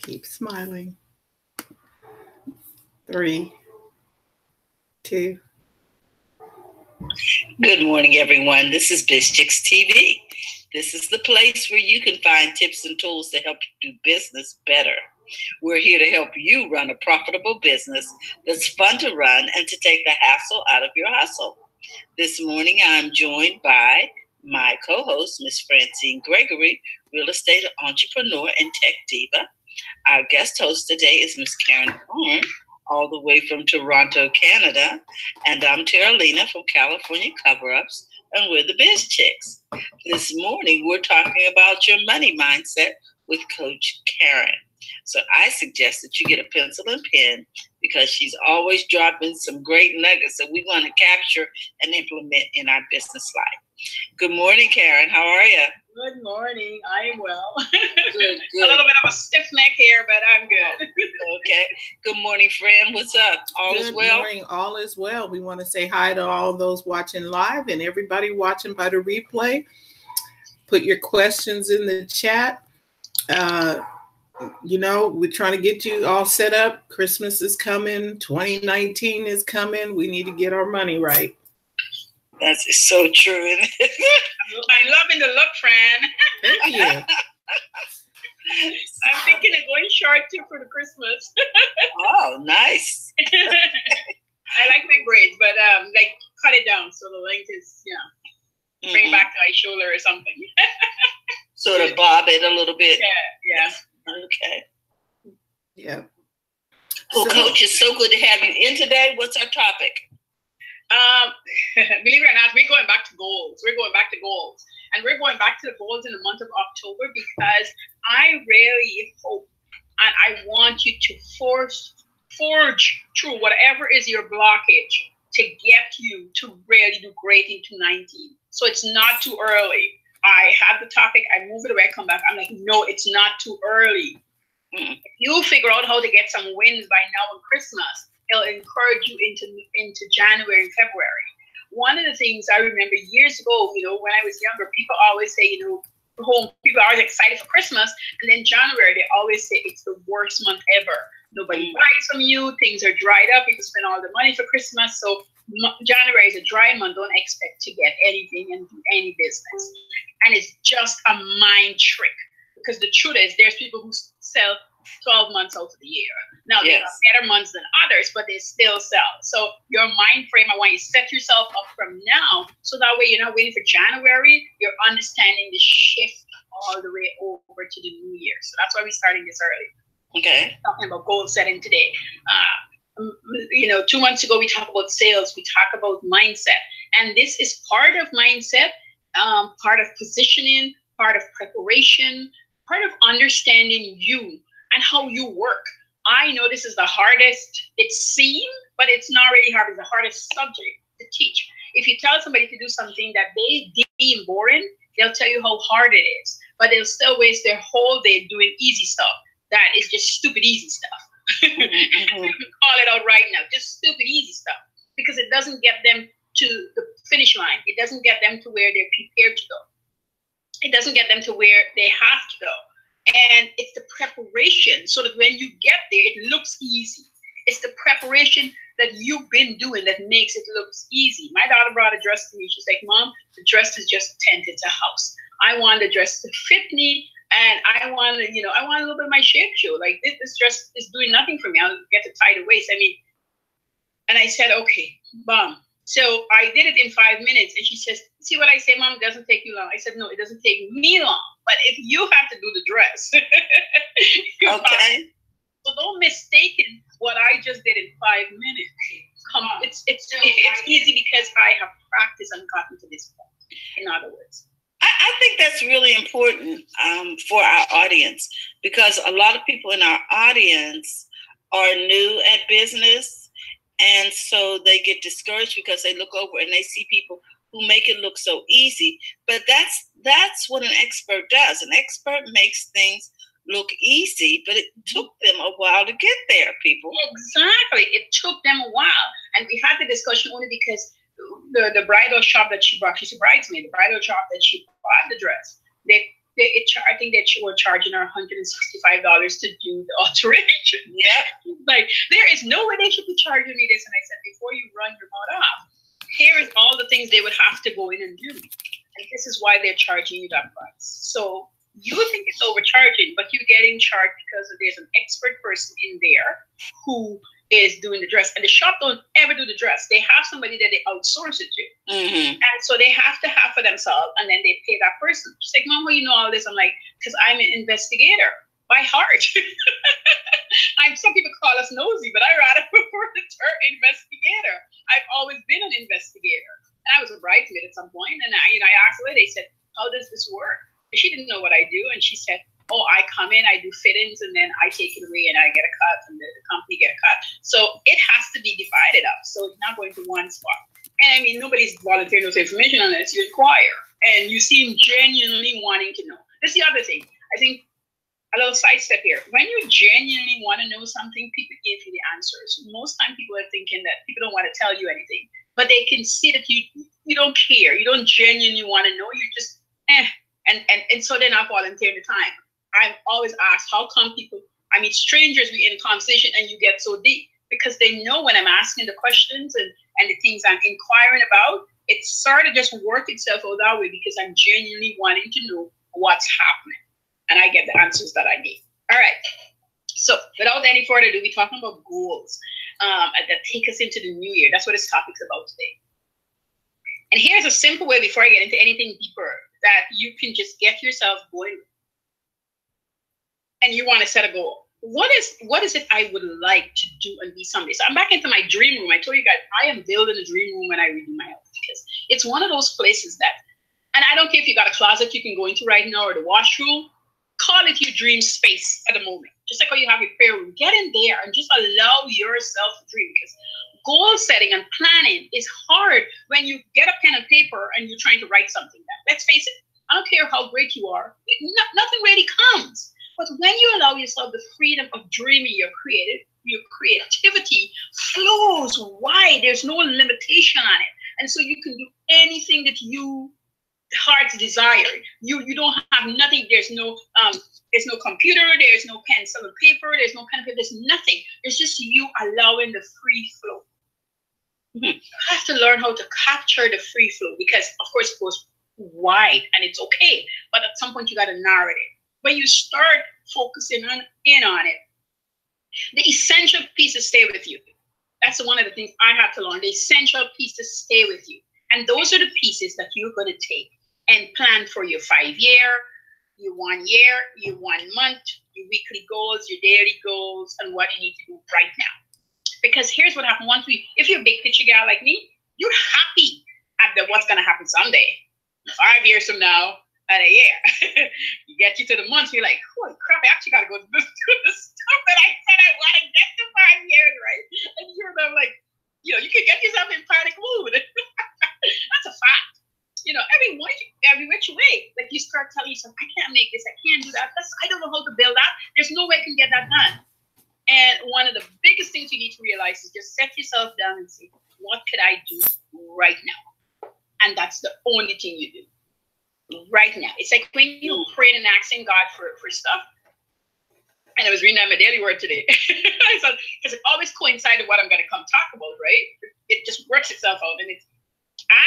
Keep smiling. 3, 2. Good morning, everyone. This is Biz Chicks TV. This is the place where you can find tips and tools to help you do business better. We're here to help you run a profitable business that's fun to run and to take the hassle out of your hustle. This morning, I'm joined by my co-host, Miss Francine Gregory, real estate entrepreneur and tech diva. Our guest host today is Miss Caren, all the way from Toronto, Canada. And I'm Terralina from California Cover-Ups, and we're the Biz Chicks. This morning, we're talking about your money mindset with Coach Caren. So I suggest that you get a pencil and pen because she's always dropping some great nuggets that we want to capture and implement in our business life. Good morning, Caren. How are you? Good morning. I am well. Good. A little bit of a stiff neck here, but I'm good. Okay. Good morning, friend. What's up? All is well? Good morning. All is well. We want to say hi to all those watching live and everybody watching by the replay. Put your questions in the chat. We're trying to get you all set up. Christmas is coming. 2019 is coming. We need to get our money right. That's so true. I'm loving the look, Fran. Thank you. I'm thinking of going short too for the Christmas. Oh, nice. I like my braids, but cut it down so the length is, bring back to my shoulder or something. Sort of bob it a little bit. Yeah. Okay. Yeah. Well, Coach, it's so good to have you in today. What's our topic? Believe it or not, we're going back to goals. And we're going back to the goals in the month of October because I really hope and I want you to forge through whatever is your blockage to get you to really do great in 2019. So it's not too early. I have the topic, I move it away, I come back. I'm like, no, it's not too early. If you figure out how to get some wins by now on Christmas, it'll encourage you into January and February. One of the things I remember years ago, when I was younger, people always say, people are always excited for Christmas. And then January, they always say it's the worst month ever. Nobody buys from you. Things are dried up. People spend all the money for Christmas. So January is a dry month. Don't expect to get anything and do any business. And it's just a mind trick. Because the truth is, there's people who sell 12 months out of the year. Now, they have better months than others, but they still sell. So your mind frame, I want you to set yourself up from now, so that way you're not waiting for January. You're understanding the shift all the way over to the new year. So that's why we're starting this early. Okay. Talking about goal setting today. 2 months ago, we talked about sales. We talk about mindset. And this is part of mindset, part of positioning, part of preparation, part of understanding you and how you work. I know this is the hardest it seems, but it's not really hard. It's the hardest subject to teach. If you tell somebody to do something that they deem boring, they'll tell you how hard it is, but they'll still waste their whole day doing easy stuff. That is just stupid easy stuff. Call it out right now. Just stupid easy stuff, because it doesn't get them to the finish line. It doesn't get them to where they're prepared to go. It doesn't get them to where they have to go. And it's the preparation so that when you get there, it looks easy. It's the preparation that you've been doing that makes it look easy. My daughter brought a dress to me. She's like, Mom, the dress is just a tent. It's a house. I want the dress to fit me. And I want a little bit of my shape show. Like this dress is doing nothing for me. I'll get to tie the waist. And I said, okay, bum. So I did it in 5 minutes. And she says, see what I say, Mom? It doesn't take you long. I said, no, it doesn't take me long. But if you have to do the dress, okay. So don't mistake what I just did in 5 minutes. It's easy because I have practiced and gotten to this point. In other words, I think that's really important for our audience, because a lot of people in our audience are new at business. And so they get discouraged because they look over and they see people who make it look so easy. But that's what an expert does. An expert makes things look easy, but it took them a while to get there, people. Exactly. It took them a while. And we had the discussion only because the bridal shop that she brought, she's a bridesmaid, the bridal shop that she bought the dress, they I think that you were charging her $165 to do the alteration. Yeah. Like, there is no way they should be charging me this. And I said, before you run your mouth off, here is all the things they would have to go in and do. And this is why they're charging you that price. So you think it's overcharging, but you're getting charged because there's an expert person in there who is doing the dress. And the shop don't ever do the dress. They have somebody that they outsource it to. Mm-hmm. And so they have to have for themselves, and then they pay that person. She's like, Mom, you know all this? I'm like, because I'm an investigator by heart. Some people call us nosy, but I rather prefer the term investigator. I've always been an investigator. And I was a bridesmaid at some point, and I asked her, they said, how does this work? And she didn't know what I do, and she said, oh, I come in, I do fittings, and then I take it away, and I get a cut, and the company get a cut. So it has to be divided up. So it's not going to one spot. And I mean, nobody's volunteering those information unless you inquire. And you seem genuinely wanting to know. That's the other thing. I think a little sidestep here. When you genuinely want to know something, people give you the answers. Most time people are thinking that people don't want to tell you anything, but they can see that you don't care. You don't genuinely want to know. You're just, and so they're not volunteering the time. I've always asked, how come people, I mean, strangers, we in conversation and you get so deep, because they know when I'm asking the questions and the things I'm inquiring about, it sort of just work itself out that way because I'm genuinely wanting to know what's happening. And I get the answers that I need. All right. So without any further ado, we're talking about goals that take us into the new year. That's what this topic's about today. And here's a simple way before I get into anything deeper that you can just get yourself going. And you want to set a goal. What is it I would like to do and be someday? So I'm back into my dream room. I told you guys, I am building a dream room when I redo my house because it's one of those places that, and I don't care if you got a closet you can go into right now or the washroom, call it your dream space at the moment. Just like how you have your prayer room, get in there and just allow yourself to dream, because goal setting and planning is hard when you get a pen and paper and you're trying to write something down. Let's face it, I don't care how great you are, nothing really comes. But when you allow yourself the freedom of dreaming, your creativity flows wide. There's no limitation on it. And so you can do anything that you heart's desire. You don't have nothing. There's no computer, there's no pencil and paper, there's no pen and paper, there's nothing. It's just you allowing the free flow. You have to learn how to capture the free flow, because of course it goes wide and it's okay. But at some point you got to narrow it. When you start focusing in on it, the essential pieces stay with you. That's one of the things I have to learn. The essential pieces stay with you. And those are the pieces that you're going to take and plan for your 5-year, your 1 year, your 1 month, your weekly goals, your daily goals, and what you need to do right now. Because here's what happens if you're a big picture guy like me, you're happy at what's going to happen someday. 5 years from now, and a year. You get you to the month, you're like, holy crap, I actually got to go do the stuff that I said I want to get to 5 years, right? And you're like, you can get yourself in panic mood. That's a fact. Every which way. Like you start telling yourself, I can't make this, I can't do that. I don't know how to build that. There's no way I can get that done. And one of the biggest things you need to realize is just set yourself down and say, what could I do right now? And that's the only thing you do. Right now. It's like when you pray and asking God for stuff. And I was reading my daily word today. Because it always coincided with what I'm going to come talk about, right? It just works itself out. And it's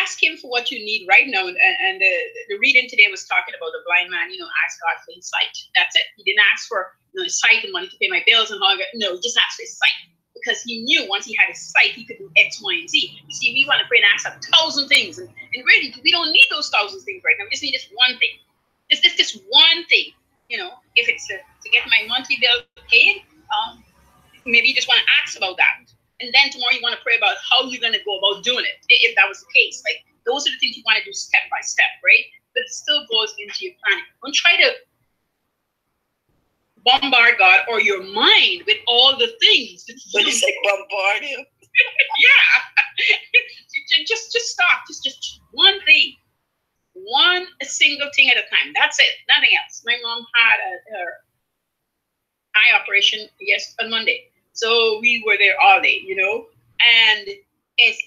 ask him for what you need right now. And the reading today was talking about the blind man, ask God for his sight. That's it. He didn't ask for sight and money to pay my bills and all that. No, he just asked for his sight. Because he knew once he had his sight, he could do X, Y, and Z. You see, we want to pray and ask 1,000 things. And really, we don't need those 1,000 things right now. We just need this one thing. This one thing. If it's to get my monthly bill paid, maybe you just want to ask about that. And then tomorrow you want to pray about how you're going to go about doing it, if that was the case. Like, those are the things you want to do step by step, right? But it still goes into your planning. Don't try to bombard God or your mind with all the things. When you say bombard him? Yeah. just stop. Just one thing. One single thing at a time. That's it. Nothing else. My mom had her eye operation on Monday. So we were there all day, and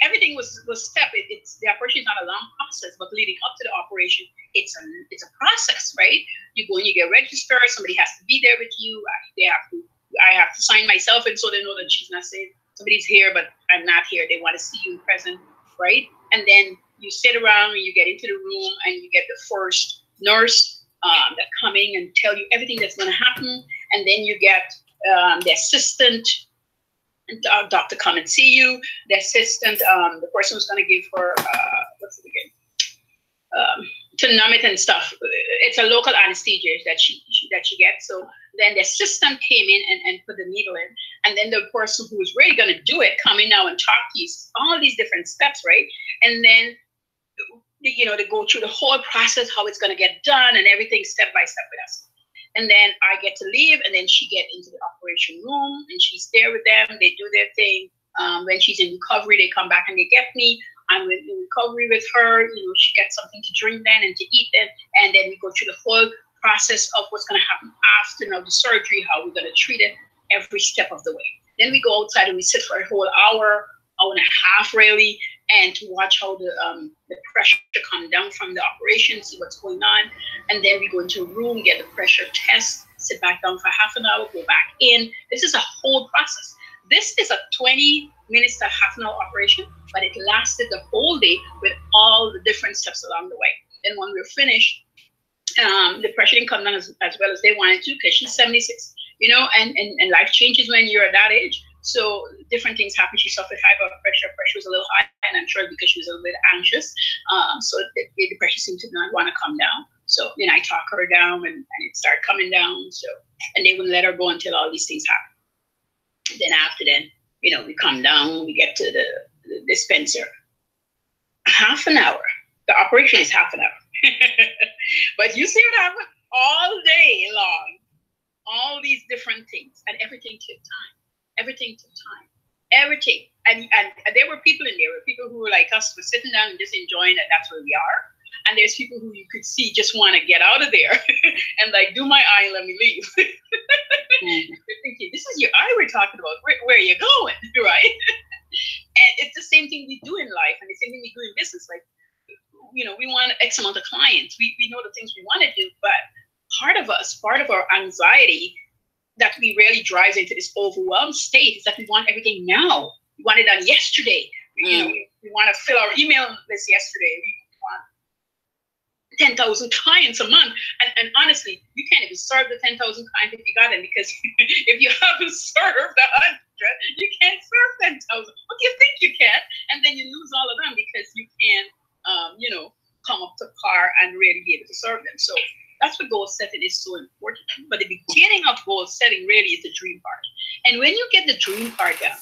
everything was step. The operation is not a long process, but leading up to the operation, it's a process, right? You go and you get registered. Somebody has to be there with you. I have to sign myself in so they know that she's not saying somebody's here, but I'm not here. They want to see you present, right? And then you sit around and you get into the room and you get the first nurse that coming and tell you everything that's going to happen. And then you get the assistant doctor come and see you. The assistant, the person who's going to give her, what's it again? To numb it and stuff. It's a local anesthesia that she gets. So then the assistant came in and put the needle in. And then the person who was really going to do it come in now and talk to you. All these different steps, right? And then, you know, they go through the whole process, how it's going to get done and everything step by step with us. And then I get to leave, and then she get into the operation room, and she's there with them. They do their thing. When she's in recovery, they come back and they get me. I'm in recovery with her. You know, she gets something to drink then and to eat then. And then we go through the whole process of what's going to happen after now the surgery, how we're going to treat it every step of the way. Then we go outside and we sit for a whole hour and a half really, and to watch how the pressure come down from the operation, see what's going on. And then we go into a room, get the pressure test, sit back down for half an hour, go back in. This is a whole process. This is a 20 minutes to half an hour operation, but it lasted the whole day with all the different steps along the way. Then when we're finished, the pressure didn't come down as well as they wanted to, because she's 76, you know, and life changes when you're at that age. So different things happen. She suffered high blood pressure. Pressure was a little high, and I'm sure because she was a little bit anxious. So the pressure seemed to not want to come down. So then I talk her down, and it started coming down. So, and they wouldn't let her go until all these things happen. Then after then, you know, we come down, we get to the dispenser. Half an hour. The operation is half an hour. But you see what happened? All day long. All these different things, and everything took time. Everything took time. Everything. And there were people in there. People who were like us, were sitting down and just enjoying that that's where we are. And there's people who you could see just want to get out of there and like, do my eye and let me leave. You're thinking, this is your eye we're talking about. Where are you going? Right? And it's the same thing we do in life, and the same thing we do in business. Like, you know, we want X amount of clients. We know the things we want to do, but part of our anxiety that we really drives into this overwhelmed state is that we want everything now. We want it done yesterday. You know, we want to fill our email list yesterday. We want 10,000 clients a month. And honestly, you can't even serve the 10,000 clients if you got them, because if you haven't served 100, you can't serve 10,000. What do you think you can? And then you lose all of them because you can't, you know, come up to par and really be able to serve them. So that's what goal setting is so important. But the beginning of goal setting really is the dream part. And when you get the dream part down,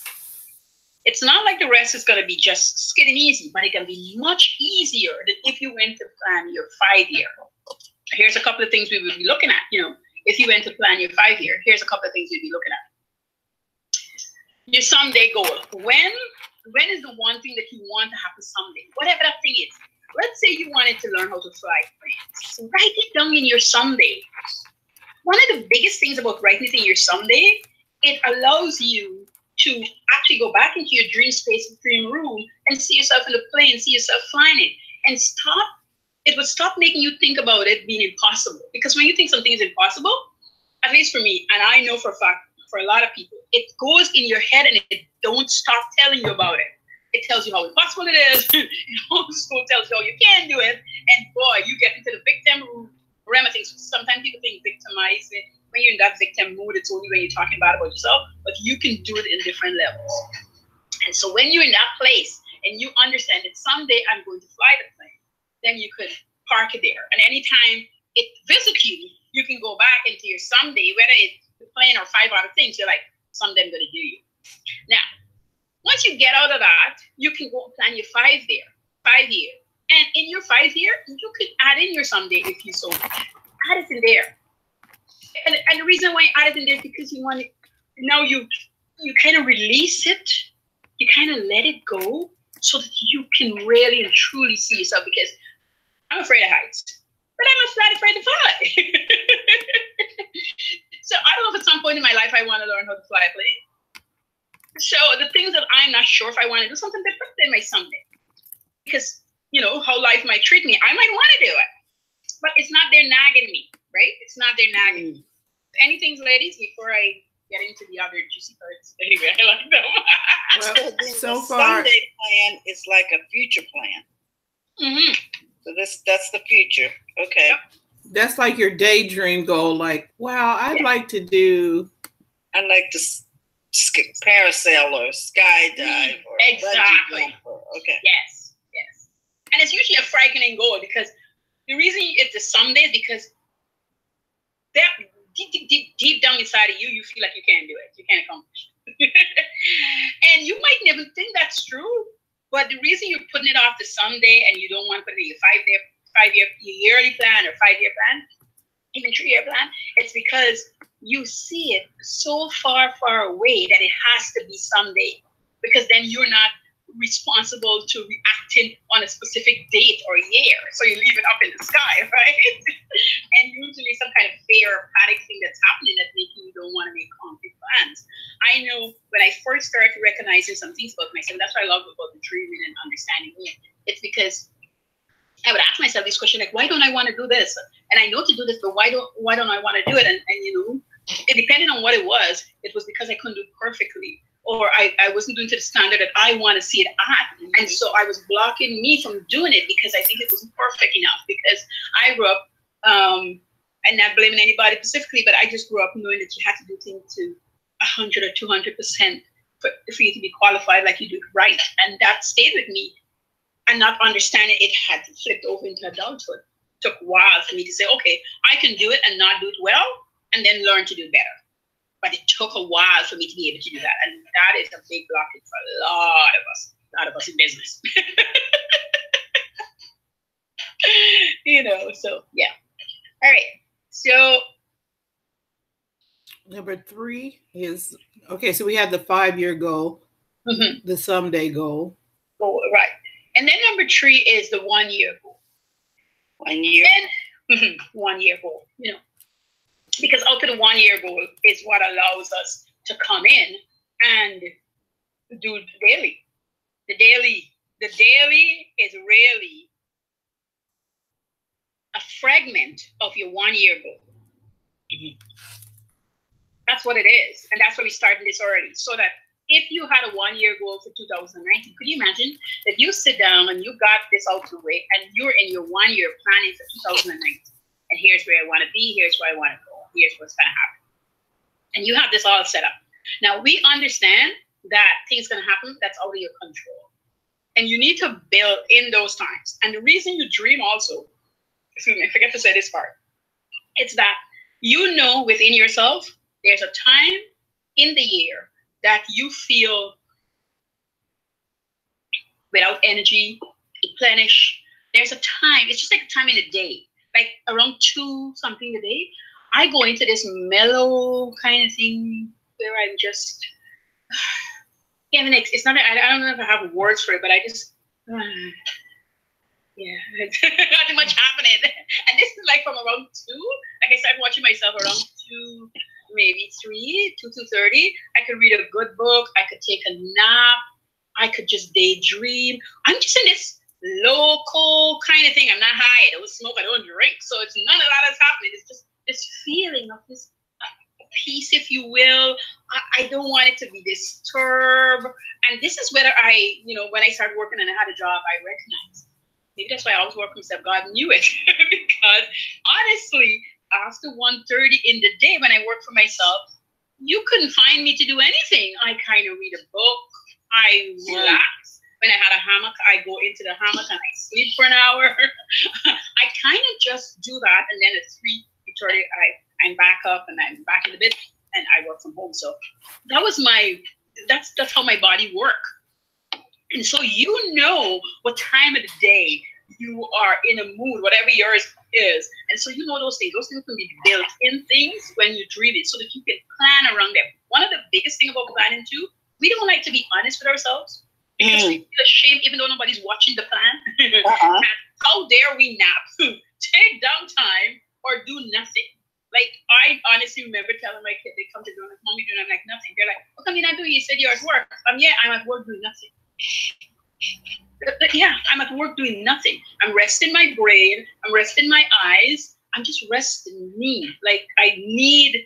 it's not like the rest is going to be just skidding easy, but it can be much easier than if you went to plan your 5-year. Here's a couple of things we would be looking at. You know, if you went to plan your 5-year, here's a couple of things we'd be looking at. Your someday goal. When is the one thing that you want to happen someday? Whatever that thing is. Let's say you wanted to learn how to fly planes. So write it down in your someday. One of the biggest things about writing it in your someday, it allows you to actually go back into your dream space, dream room, and see yourself in the plane, see yourself flying it, and it would stop making you think about it being impossible. Because when you think something is impossible, at least for me, and I know for a fact, for a lot of people, it goes in your head and it don't stop telling you about it. It tells you how impossible it is. It also tells you how you can do it. And boy, you get into the victim realm of things. Sometimes people think victimizing. When you're in that victim mood, it's only when you're talking bad about yourself. But you can do it in different levels. And so when you're in that place and you understand that someday I'm going to fly the plane, then you could park it there. And anytime it visits you, you can go back into your someday, whether it's the plane or 5 other things. You're like, someday I'm going to do you. Now, once you get out of that, you can go plan your 5-year. And in your 5-year, you could add in your someday if you so add it in there. And the reason why you add it in there is because you want it, now you kind of release it, you kind of let it go so that you can really and truly see yourself, because I'm afraid of heights, but I'm not afraid to fly. So I don't know if at some point in my life I want to learn how to fly a plane. So the things that I'm not sure if I want to do something different than my someday, because you know how life might treat me, I might want to do it. but it's not there nagging me, right? It's not there nagging me. Anything, ladies, before I get into the other juicy parts? Anyway, I like them. So, So the far, Sunday plan is like a future plan. Mm-hmm. So that's the future. Okay. Yep. that's like your daydream goal. Like, wow, I'd like to do. I like to parasail or skydive or Exactly. bungee jump. Okay. Yes, yes. And it's usually a frightening goal because the reason it's a someday is because that deep down inside of you, you feel like you can't do it. You can't accomplish it. And you might never think that's true, but the reason you're putting it off to someday and you don't want to put it in your 5-year yearly plan or 5-year plan, even 3-year plan, it's because you see it so far away that it has to be someday, because then you're not responsible to reacting on a specific date or year. So you leave it up in the sky, right? And usually some kind of fear or panic thing that's happening that's making you don't want to make concrete plans. I know when I first started recognizing some things about myself, that's what I love about the dreaming and understanding me. It's because I would ask myself this question, like, why don't I want to do this? And I know to do this, but why don't I want to do it? And you know, it depending on what it was because I couldn't do it perfectly, or I wasn't doing to the standard that I want to see it at. And so I was blocking me from doing it because I think it wasn't perfect enough. Because I grew up, and not blaming anybody specifically, but I just grew up knowing that you had to do things to 100 or 200% for you to be qualified, like you do it right. And that stayed with me. And not understanding it had flipped over into adulthood. It took a while for me to say, okay, I can do it and not do it well, and then learn to do better. But it took a while for me to be able to do that. And that is a big blockage for a lot of us in business. You know, so yeah. All right. So Number 3 is, okay, so we have the 5-year goal, the someday goal. Oh, right. And then number 3 is the 1-year goal. 1 year? And 1 year goal, you know. Because up to the 1-year goal is what allows us to come in and do the daily. The daily is really a fragment of your 1-year goal. That's what it is. And that's why we started this already. So that if you had a 1-year goal for 2019, could you imagine that you sit down and you got this out the way and you're in your 1-year planning for 2019? And here's where I want to be. Here's where I want to go. Here's what's going to happen. And you have this all set up. Now, we understand that things going to happen that's out of your control. And you need to build in those times. And the reason you dream also, excuse me, I forget to say this part, it's that you know within yourself, there's a time in the year that you feel without energy, replenish. There's a time, it's just like a time in the day, like around 2 something a day. I go into this mellow kind of thing where I'm just, it's not, I don't know if I have words for it, but I just, yeah, not too much happening. And this is like from around 2, like I started watching myself around 2, maybe 3, 2:30. I could read a good book. I could take a nap. I could just daydream. I'm just in this local kind of thing. I'm not high. I don't smoke. I don't drink. So it's none of that is happening. It's just this feeling of this peace, if you will. I don't want it to be disturbed. And this is whether when I started working and I had a job, I recognized. Maybe that's why I always work with myself. God knew it. Because honestly, after 1:30 in the day when I work for myself, you couldn't find me to do anything. I kind of read a book. I relax. When I had a hammock, I go into the hammock and I sleep for an hour. I kind of just do that. And then at 3:30, I'm back up and I'm back in the bed and I work from home. So that was that's how my body works. And so you know what time of the day you are in a mood, whatever yours is. And so you know those things. Those things can be built in things when you dream it so that you can plan around them. One of the biggest things about planning too, we don't like to be honest with ourselves. Because we feel ashamed even though nobody's watching the plan. How dare we nap, take downtime, or do nothing? Like, I honestly remember telling my kid, they come to do Mom, you doing? I'm like, nothing. They're like, how come you're not doing it? You said you're at work. Yeah, I'm at work doing nothing. Yeah, I'm at work doing nothing. I'm resting my brain. I'm resting my eyes. I'm just resting me. Like I need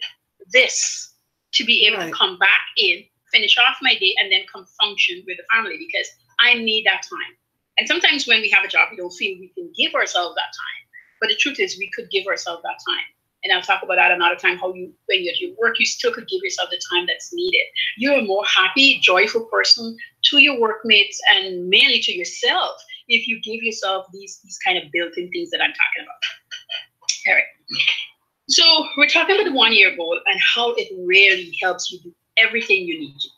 this to be able to come back in, finish off my day, and then come function with the family because I need that time. And sometimes when we have a job, we don't feel we can give ourselves that time. But the truth is, we could give ourselves that time. And I'll talk about that another time, how you, when you're at your work, you still could give yourself the time that's needed. You're a more happy, joyful person to your workmates and mainly to yourself if you give yourself these kind of built-in things that I'm talking about. All right. So we're talking about the 1 year goal and how it really helps you do everything you need to.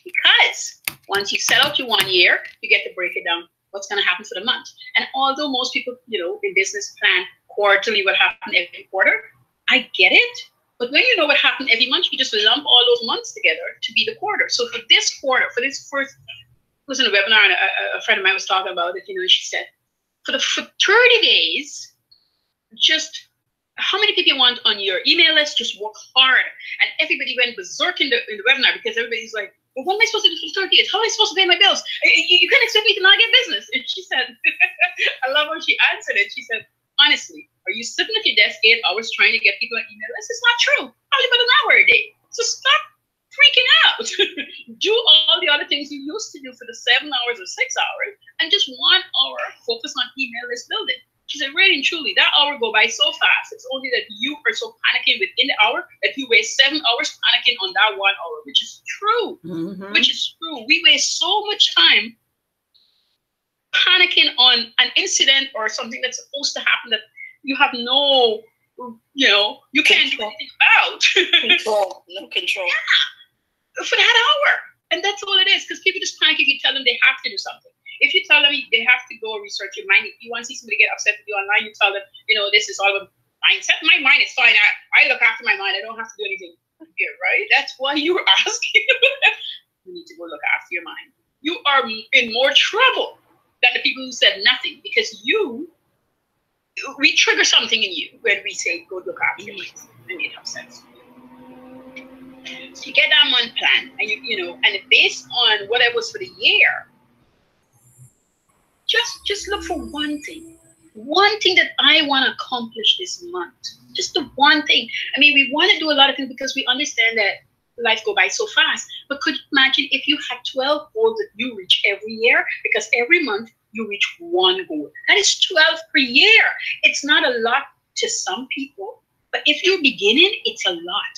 Because once you set out your 1 year, you get to break it down. What's going to happen for the month? And although most people, in business plan quarterly what happened every quarter, I get it. But when you know what happened every month, you just lump all those months together to be the quarter. So for this quarter, for this first, I was in a webinar and a friend of mine was talking about it, she said, for 30 days, just how many people you want on your email list, just work hard. And everybody went berserk in the webinar because everybody's like, well, what am I supposed to do for 30 days? How am I supposed to pay my bills? You can't expect me to not get business. And she said, I love how she answered it. She said, honestly, are you sitting at your desk 8 hours trying to get people on email lists? It's not true. Probably about an hour a day. So stop freaking out. Do all the other things you used to do for the 7 hours or 6 hours and just 1 hour focus on email list building. She said, really and truly, that hour go by so fast. It's only that you are so panicking within the hour that you waste 7 hours panicking on that 1 hour, which is true. Mm-hmm. Which is true. We waste so much time panicking on an incident or something that's supposed to happen that you have no, you can't do anything about. No control. Yeah, for that hour. And that's all it is, because people just panic if you tell them they have to do something. If you tell them they have to go research your mind, if you want to see somebody get upset with you online, you tell them, this is all about mindset. My mind is fine. I look after my mind. I don't have to do anything here, right? That's why you were asking. You need to go look after your mind. You are in more trouble than the people who said nothing because we trigger something in you when we say, go look after your mind. And it upsets you. So you get that month plan and and based on what it was for the year, just look for one thing that I want to accomplish this month. Just the one thing. I mean, we want to do a lot of things because we understand that life go by so fast. But could you imagine if you had 12 goals that you reach every year? Because every month you reach one goal. That is 12 per year. It's not a lot to some people, but if you're beginning, it's a lot.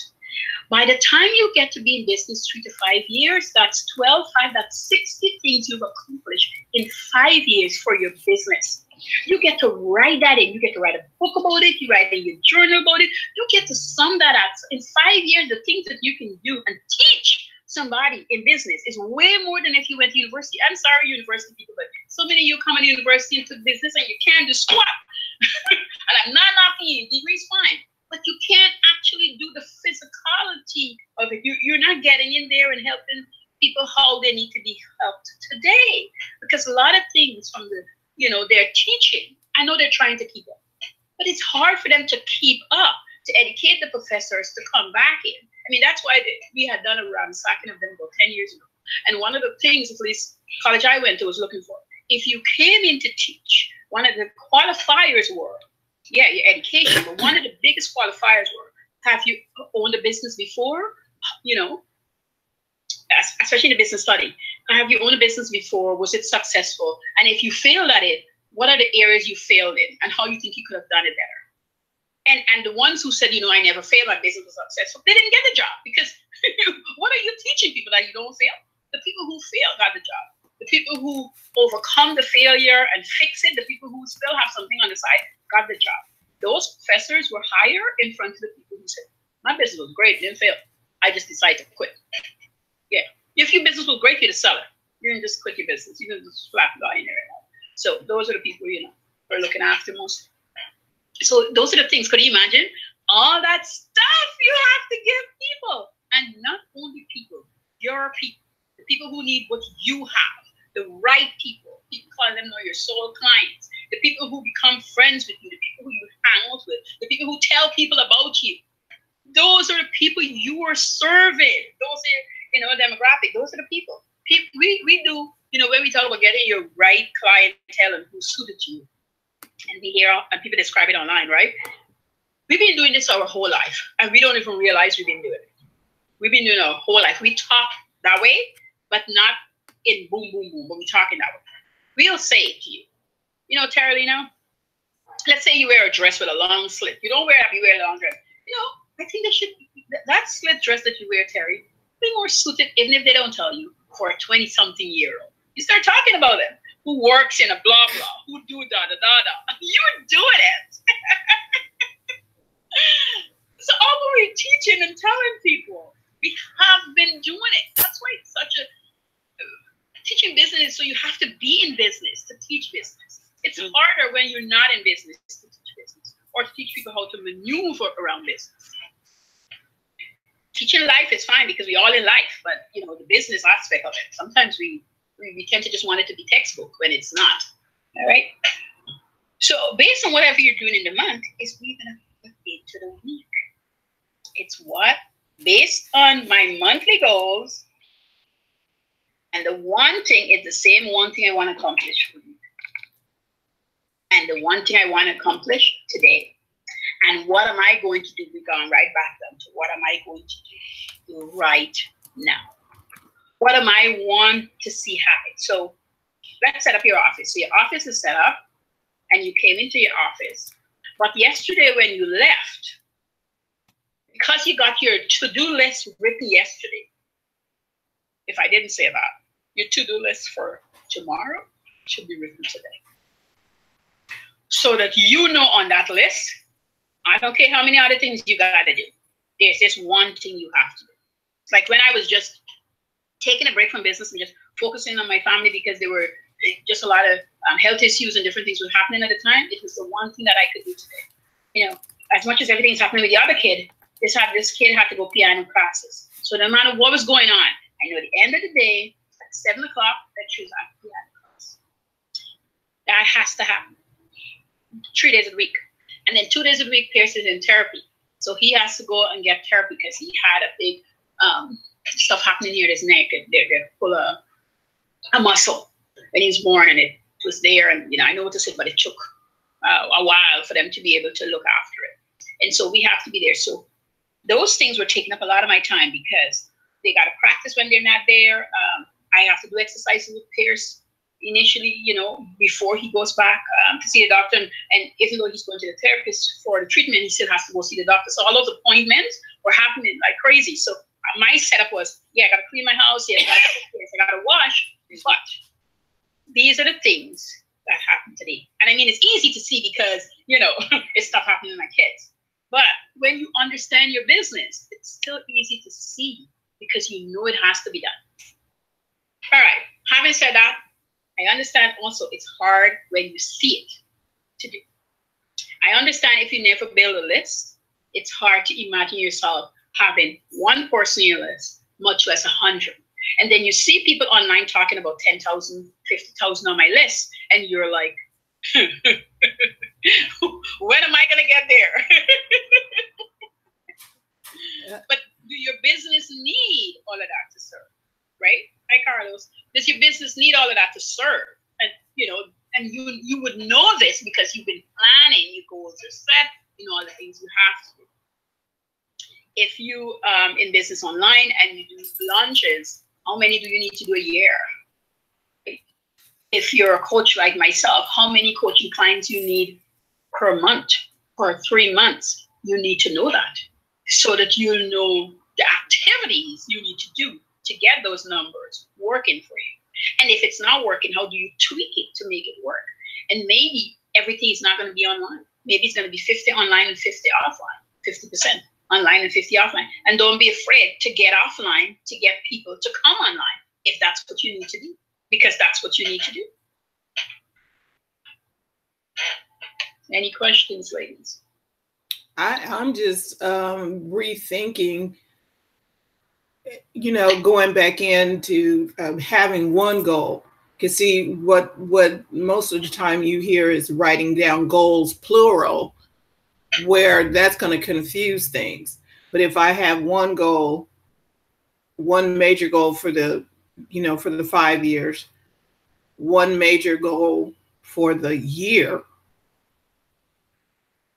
By the time you get to be in business 3 to 5 years, that's 12, 5, that's 60 things you've accomplished in 5 years for your business. You get to write that in. You get to write a book about it. You write in your journal about it. You get to sum that up. In 5 years, the things that you can do and teach somebody in business is way more than if you went to university. I'm sorry, university people, but so many of you come to university into business and you can't do squat. And I'm not knocking you. Degree's fine. But you can't actually do the physicality of it. You're not getting in there and helping people how they need to be helped today. Because a lot of things from their teaching, I know they're trying to keep up. But it's hard for them to keep up, to educate the professors to come back in. I mean, that's why we had done a ransacking of them about 10 years ago. And one of the things, at least college I went to, was looking for, if you came in to teach, one of the qualifiers were, your education, but one of the biggest qualifiers were, have you owned a business before? Especially in the business study. Have you owned a business before? Was it successful? And if you failed at it, what are the areas you failed in and how you think you could have done it better? And the ones who said, I never failed, my business was successful, they didn't get the job because what are you teaching people that you don't fail? The people who fail got the job. The people who overcome the failure and fix it, the people who still have something on the side, got the job. Those professors were higher in front of the people who said, my business was great, didn't fail. I just decided to quit. Yeah. If your business was great, you're the seller. You didn't just quit your business. You didn't just flap guy in there. So those are the people, are looking after most. So those are the things. Could you imagine all that stuff you have to give people? And not only people, your people, the people who need what you have, the right people. People call them your soul clients. The people who become friends with you, the people who you hang out with, the people who tell people about you. Those are the people you are serving. Those are, demographic. Those are the people. We do You know, when we talk about getting your right clientele and who's suited to you, and we hear and people describe it online, right? We've been doing this our whole life, and we don't even realize we've been doing it. We've been doing it our whole life. We talk that way, but not in boom, boom, boom, but we're talking that way. We'll say it to you. You know, Terralina, let's say you wear a dress with a long slit. You don't wear that, you wear a long dress. You know, I think that slit dress that you wear, Terry, be more suited, even if they don't tell you, for a 20-something-year-old. You start talking about them, who works in a blah, blah, who do da. You're doing it. So all we're teaching and telling people, we have been doing it. That's why it's such a teaching business. So you have to be in business to teach business. It's harder when you're not in business to teach business or to teach people how to maneuver around business. Teaching life is fine because we're all in life, but you know, the business aspect of it, sometimes we tend to just want it to be textbook when it's not. All right. So based on whatever you're doing in the month, is we're gonna put into the week. It's what? Based on my monthly goals, and the one thing is the same one thing I want to accomplish for you. And the one thing I want to accomplish today. And what am I going to do? We're going right back down to what am I going to do right now? What am I want to see happen? So let's set up your office. So your office is set up and you came into your office. But yesterday when you left, because you got your to-do list written yesterday, if I didn't say that, your to-do list for tomorrow should be written today. So that you know on that list, I don't care how many other things you got to do. There's this one thing you have to do. It's like when I was just taking a break from business and just focusing on my family because there were just a lot of health issues and different things were happening at the time. It was the one thing that I could do today. You know, as much as everything's happening with the other kid, this kid had to go piano classes. So no matter what was going on, I know at the end of the day, at 7 o'clock, that she was at piano class. That has to happen. 3 days a week. And then 2 days a week, Pierce is in therapy. So he has to go and get therapy because he had a big stuff happening near his neck. They pull a muscle when he was born, and it was there. And, you know, I know what to say, but it took a while for them to be able to look after it. And so we have to be there. So those things were taking up a lot of my time because they got to practice when they're not there. I have to do exercises with Pierce initially, you know, before he goes back to see the doctor. And even though he's going to the therapist for the treatment, he still has to go see the doctor. So all those appointments were happening like crazy. So my setup was, yeah, I got to clean my house. Yeah, I got to wash. But these are the things that happen today. And I mean, it's easy to see because, you know, it's stuff happening to my kids. But when you understand your business, it's still easy to see because you know it has to be done. All right. Having said that, I understand also it's hard when you see it to do. I understand if you never build a list, it's hard to imagine yourself having one person on your list, much less 100. And then you see people online talking about 10,000, 50,000 on my list, and you're like, when am I going to get there? But do your business need all of that to serve, right? Hi, Carlos. Does your business need all of that to serve? And, you know, and you would know this because you've been planning, your goals are set, you know, all the things you have to do. If you in business online and you do launches, how many do you need to do a year? If you're a coach like myself, how many coaching clients you need per month, per 3 months? You need to know that so that you'll know the activities you need to do to get those numbers working for you. And if it's not working, how do you tweak it to make it work? And maybe everything is not going to be online. Maybe it's going to be 50 online and 50 offline, 50% online and 50 offline. And don't be afraid to get offline to get people to come online if that's what you need to do, because that's what you need to do. Any questions, ladies? I'm just rethinking, you know, going back into having one goal. Because see, what most of the time you hear is writing down goals, plural, where that's going to confuse things. But if I have one goal, one major goal for the, you know, for the 5 years, one major goal for the year.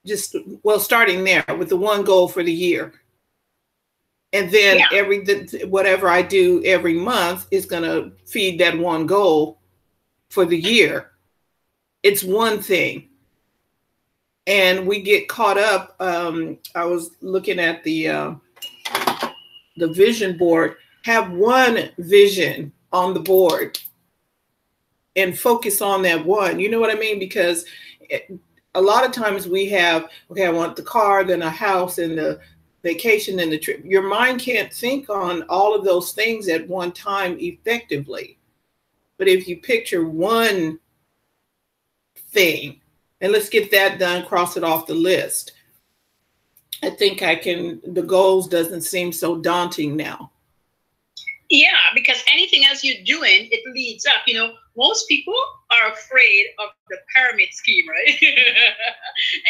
Just, well, starting there with the one goal for the year. And then whatever I do every month is going to feed that one goal for the year. It's one thing. And we get caught up. I was looking at the vision board. Have one vision on the board and focus on that one. You know what I mean? Because a lot of times we have, okay, I want the car, then a house, and the vacation, and the trip. Your mind can't think on all of those things at one time effectively. But if you picture one thing, and let's get that done, cross it off the list, I think the goals doesn't seem so daunting now. Yeah, because anything else you're doing, it leads up. You know, most people are afraid of the pyramid scheme, right?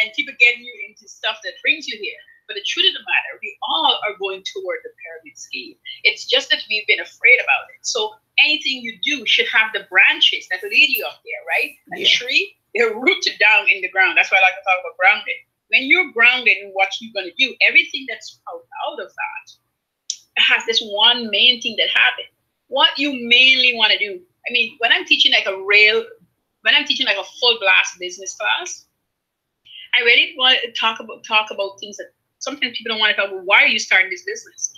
And people getting you into stuff that brings you here. But the truth of the matter, we all are going toward the pyramid scheme. It's just that we've been afraid about it. So anything you do should have the branches that lead you up there, right? A tree, they're rooted down in the ground. That's why I like to talk about grounding. When you're grounded in what you're going to do, everything that's out of that has this one main thing that happens. What you mainly want to do. I mean, when I'm teaching like a full blast business class, I really want to talk about things that sometimes people don't want to talk about. Why are you starting this business?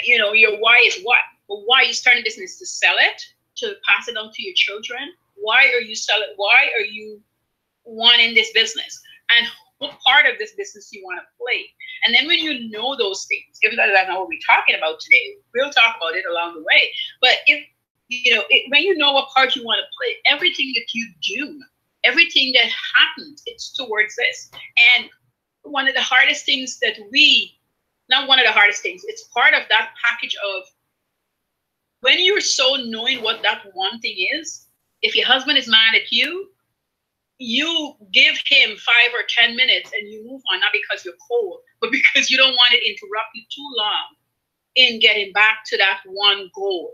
You know, your why is what? Well, why are you starting business? To sell it, to pass it on to your children? Why are you selling? Why are you wanting this business? And what part of this business you want to play? And then when you know those things, even though that's not what we're talking about today, we'll talk about it along the way. But when you know what part you want to play, everything that you do, everything that happens, it's towards this. And one of the hardest things it's part of that package of when you're so knowing what that one thing is. If your husband is mad at you, you give him 5 or 10 minutes and you move on, not because you're cold, but because you don't want it to interrupt you too long in getting back to that one goal.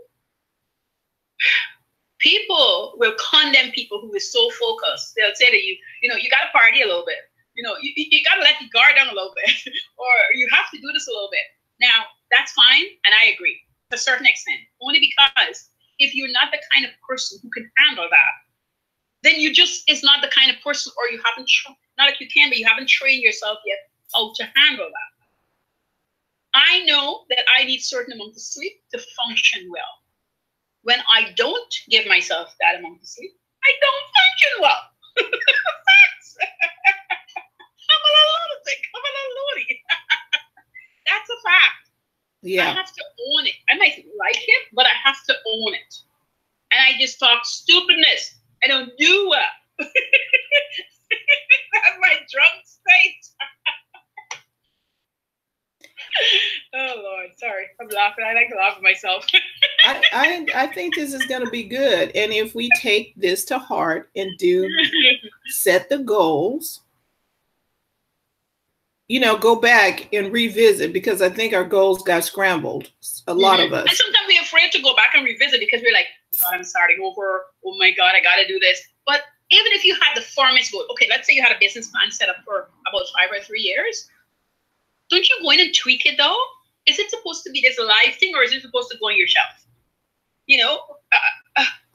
People will condemn people who is so focused. They'll say to you, you got to party a little bit. You got to let the guard down a little bit, or you have to do this a little bit. Now, that's fine, and I agree to a certain extent, only because if you're not the kind of person who can handle that, then it's not the kind of person, or you haven't, not like you can, but you haven't trained yourself yet how to handle that. I know that I need certain amount of sleep to function well. When I don't give myself that amount of sleep, I don't function well. Facts. I'm a little sick. I'm a little loony. That's a fact. Yeah. I have to own it. I might like it, but I have to own it. And I just talk stupidness. I don't do well. That's my drunk state. Oh Lord, sorry. I'm laughing. I like to laugh at myself. I think this is going to be good. And if we take this to heart and set the goals, go back and revisit, because I think our goals got scrambled. A lot of us. And sometimes we're afraid to go back and revisit because we're like, oh God, I'm starting over. Oh my God, I got to do this. But even if you had the farmers goal, okay, let's say you had a business plan set up for about 5 or 3 years. Don't you go in and tweak it though? Is it supposed to be this live thing, or is it supposed to go on your shelf?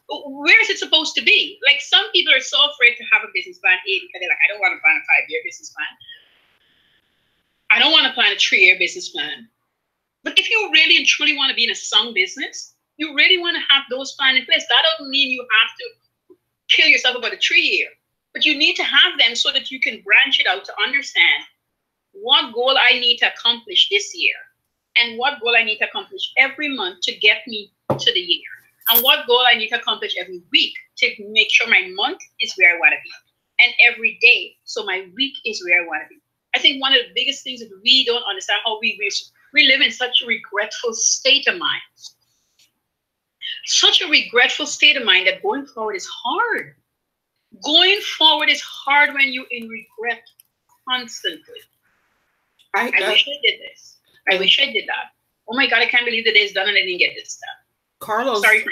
Where is it supposed to be? Like, some people are so afraid to have a business plan because they're like, I don't want to plan a 5-year business plan. I don't want to plan a 3-year business plan. But if you really and truly want to be in a sung business, you really want to have those plans in place. That doesn't mean you have to kill yourself about a 3-year, but you need to have them so that you can branch it out to understand what goal I need to accomplish this year, and what goal I need to accomplish every month to get me to the year, and what goal I need to accomplish every week to make sure my month is where I want to be, and every day so my week is where I want to be. I think one of the biggest things that we don't understand, how we live in such a regretful state of mind. Such a regretful state of mind that going forward is hard. Going forward is hard when you're in regret constantly. I wish I did this. I wish I did that. Oh my God, I can't believe the day's done and I didn't get this done. Carlos, sorry.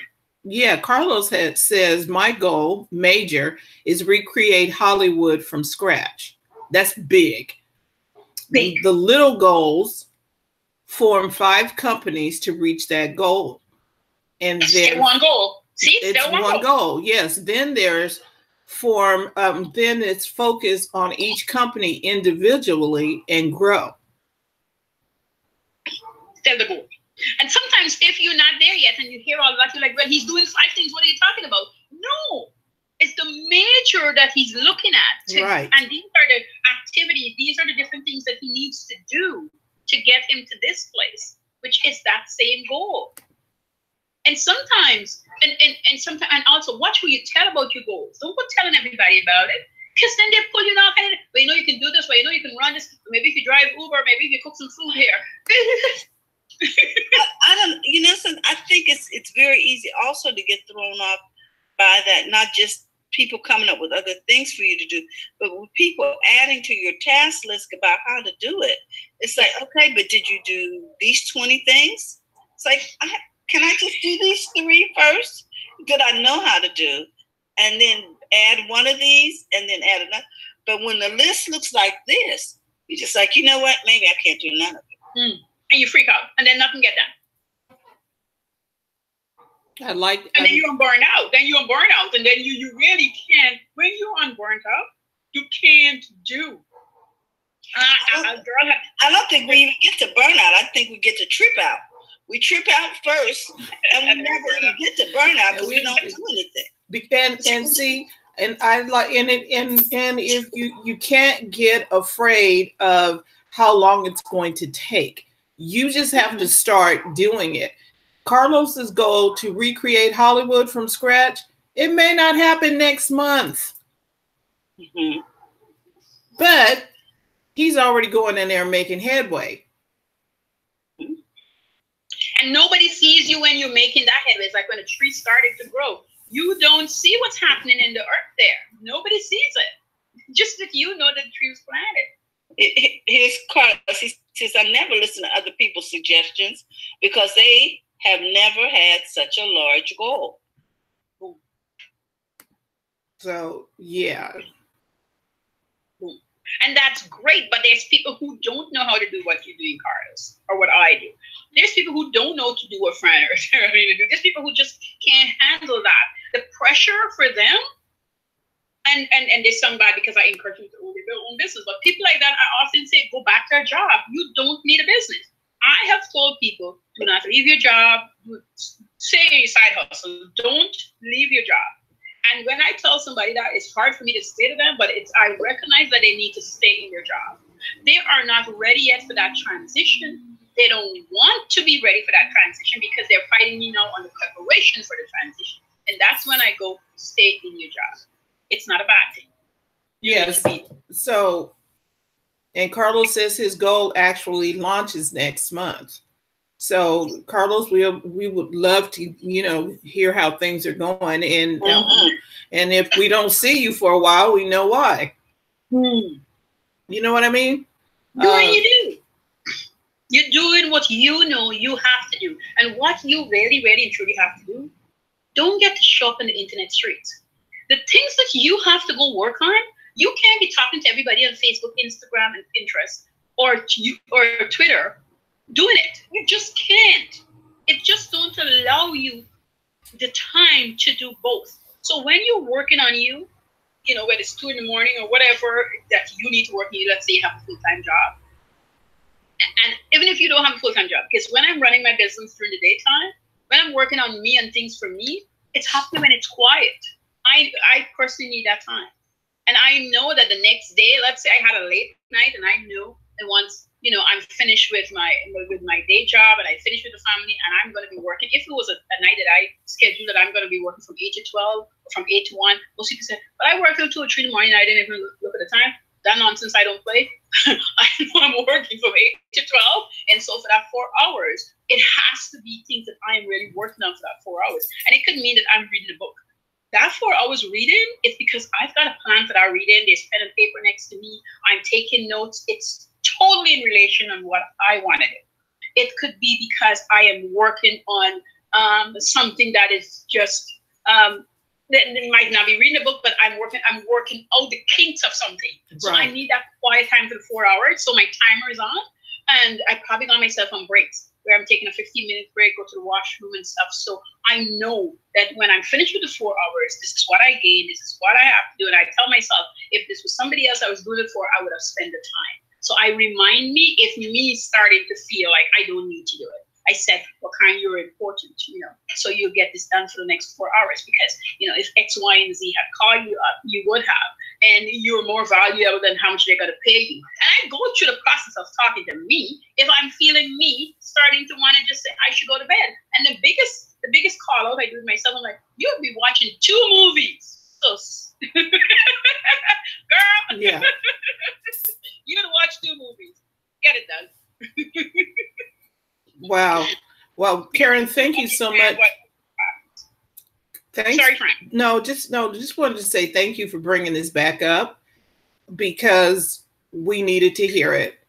Yeah, Carlos says my goal, major, is recreate Hollywood from scratch. That's big. Big. The little goals form 5 companies to reach that goal. And That's then still one goal. See, it's still one one goal. goal. Yes. Then there's then it's focused on each company individually and grow. Still the goal. And sometimes if you're not there yet and you hear all that, you're like, well, he's doing 5 things. What are you talking about? No, it's the major that he's looking at. Right. And these are the activities, these are the different things that he needs to do to get him to this place, which is that same goal. And sometimes, and also watch who you tell about your goals. Don't go telling everybody about it. Because then they pull you off and well, you know you can do this, well, you know you can run this, maybe if you drive Uber, maybe if you cook some food here. I don't, I think it's very easy also to get thrown off by that, not just people coming up with other things for you to do, but with people adding to your task list about how to do it. It's like, okay, but did you do these 20 things? It's like, can I just do these 3 first that I know how to do, and then add one of these, and then add another? But when the list looks like this, you're just like, you know what? Maybe I can't do none of it. And you freak out, and then nothing get done. And then you're on burnout. Then you're on burnout, and then you really can't. When you're on burnout, you can't do. I don't think we even get to burnout. I think we get to trip out. We trip out first, and we never even get to burnout because we don't do anything. And see, and I like, and if you can't get afraid of how long it's going to take, you just have to start doing it. Carlos's goal to recreate Hollywood from scratch, it may not happen next month. Mm-hmm. But he's already going in there making headway. And nobody sees you when you're making that headway. It's like when a tree started to grow. You don't see what's happening in the earth there. Nobody sees it. Just that you know that the tree was planted. Here's Carlos. He says, I never listen to other people's suggestions because they have never had such a large goal. So, yeah. And that's great, but there's people who don't know how to do what you're doing, Carlos, or what I do. There's people who don't know to do what Fran or Jeremy do. There's people who just can't handle that. The pressure for them, and there's some bad because I encourage them to own their own business, but people like that, I often say, go back to a job. You don't need a business. I have told people, do not leave your job. Stay in your side hustle. Don't leave your job. And when I tell somebody that, it's hard for me to say to them, but I recognize that they need to stay in their job. They are not ready yet for that transition. They don't want to be ready for that transition because they're fighting me now on the preparation for the transition. And that's when I go, stay in your job. It's not a bad thing. Yes. So, and Carlos says his goal actually launches next month. So, Carlos, we would love to, hear how things are going, and and if we don't see you for a while, we know why. You know what I mean? Do what you do. You're doing what you know you have to do, and what you really, really and truly have to do. Don't get to show up in the internet streets. The things that you have to go work on, you can't be talking to everybody on Facebook, Instagram, and Pinterest, or Twitter. Doing it. You just can't. It just don't allow you the time to do both. So when you're working on you, whether it's 2 a.m. or whatever that you need to work on, let's say you have a full-time job. And even if you don't have a full-time job, because when I'm running my business during the daytime, when I'm working on me and things for me, it's happening when it's quiet. I personally need that time. And I know that the next day, let's say I had a late night, and I know that once I'm finished with my day job and I finished with the family and I'm going to be working. If it was a night that I scheduled that I'm going to be working from 8 to 12 or from 8 to 1, most people say, but I work till 2 or 3 in the morning and I didn't even look at the time. That nonsense I don't play. I know I'm working from 8 to 12. And so for that 4 hours, it has to be things that I am really working on for that 4 hours. And it could mean that I'm reading a book. That 4 hours reading is because I've got a plan for that reading. There's pen and paper next to me. I'm taking notes. It's totally in relation on what I want to do. It could be because I am working on something that is just it might not be reading a book, but I'm working out the kinks of something. So I need that quiet time for the 4 hours. So my timer is on, and I probably got myself on breaks where I'm taking a 15-minute break, go to the washroom and stuff. So I know that when I'm finished with the 4 hours, this is what I gain, this is what I have to do. And I tell myself, if this was somebody else I was doing it for, I would have spent the time. So I remind me if me started to feel like I don't need to do it. I said, well, Caren, you're important, so you get this done for the next 4 hours because, if X, Y, and Z had called you up, you would have. And you're more valuable than how much they're going to pay you. And I go through the process of talking to me. If I'm feeling me starting to want to just say, I should go to bed. And the biggest call out I do to myself, I'm like, you'll be watching 2 movies. So, girl, yeah. You're going to watch 2 movies. Get it done. Wow. Well, Caren, thank you so much. Thanks. Sorry, Frank. Just wanted to say thank you for bringing this back up because we needed to hear it.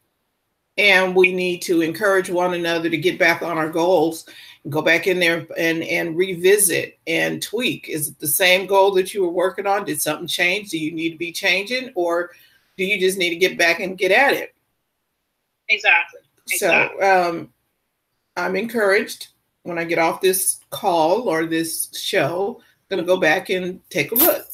And we need to encourage one another to get back on our goals, and go back in there and revisit and tweak. Is it the same goal that you were working on? Did something change? Do you need to be changing? Or do you just need to get back and get at it? Exactly. So I'm encouraged when I get off this call or this show, I'm going to go back and take a look.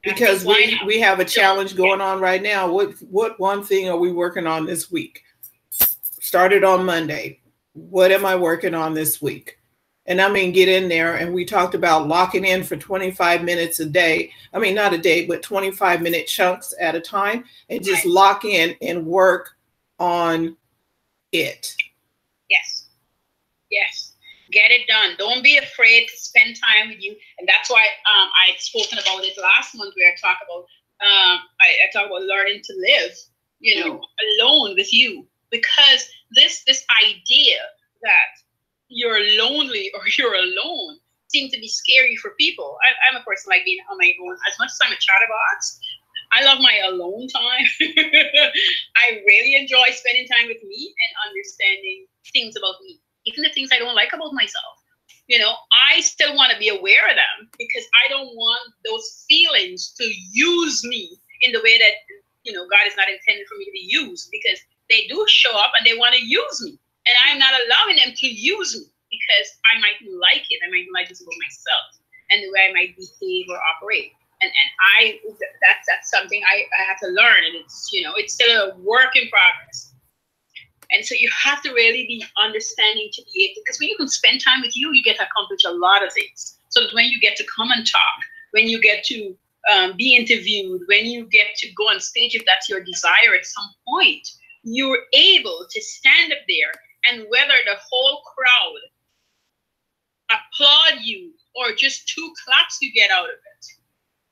Because we have a challenge going on right now. What one thing are we working on this week? Started on Monday. What am I working on this week? And I mean, get in there. And we talked about locking in for 25 minutes a day. I mean, not a day, but 25-minute chunks at a time, and just lock in and work on it. Yes. Get it done. Don't be afraid to spend time with you. And that's why I had spoken about it last month where I talk about learning to live, alone with you. Because this idea that you're lonely or you're alone seems to be scary for people. I'm a person like being on my own. As much as I'm a chatterbox, I love my alone time. I really enjoy spending time with me and understanding things about me, even the things I don't like about myself. I still want to be aware of them because I don't want those feelings to use me in the way that, God is not intended for me to be used, because they do show up and they want to use me. And I'm not allowing them to use me because I might like it. I might like this about myself and the way I might behave or operate. And that's something I have to learn. And it's, it's still a work in progress. And so you have to really be understanding to be able, because when you can spend time with you, you get to accomplish a lot of things. So that when you get to come and talk, when you get to be interviewed, when you get to go on stage, if that's your desire at some point, you're able to stand up there, and whether the whole crowd applaud you or just 2 claps you get out of it,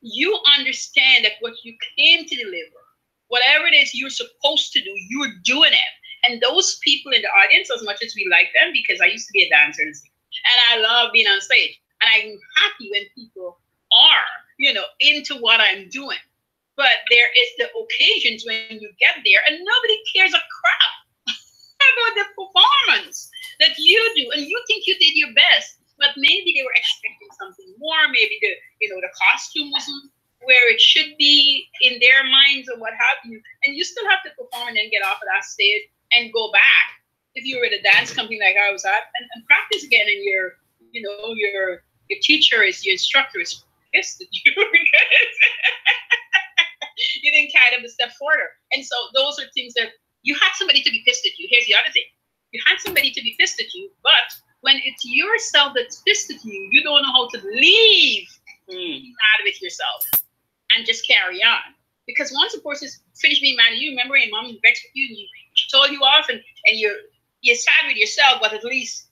you understand that what you came to deliver, whatever it is you're supposed to do, you're doing it. And those people in the audience, as much as we like them, because I used to be a dancer and I love being on stage, and I'm happy when people are, into what I'm doing. But there is the occasions when you get there and nobody cares a crap about the performance that you do, and you think you did your best, but maybe they were expecting something more. Maybe the costume wasn't where it should be in their minds or what have you, and you still have to perform and then get off of that stage and go back, if you were at a dance company like I was at, and practice again. And your teacher your instructor is pissed at you because you didn't carry them a step further. And so those are things that you had somebody to be pissed at you. Here's the other thing: you had somebody to be pissed at you, but when it's yourself that's pissed at you, you don't know how to leave mad with yourself and just carry on. Because once a person's finished being mad at you, remember your mom vexed with you and she told you off, and you're sad with yourself, but at least,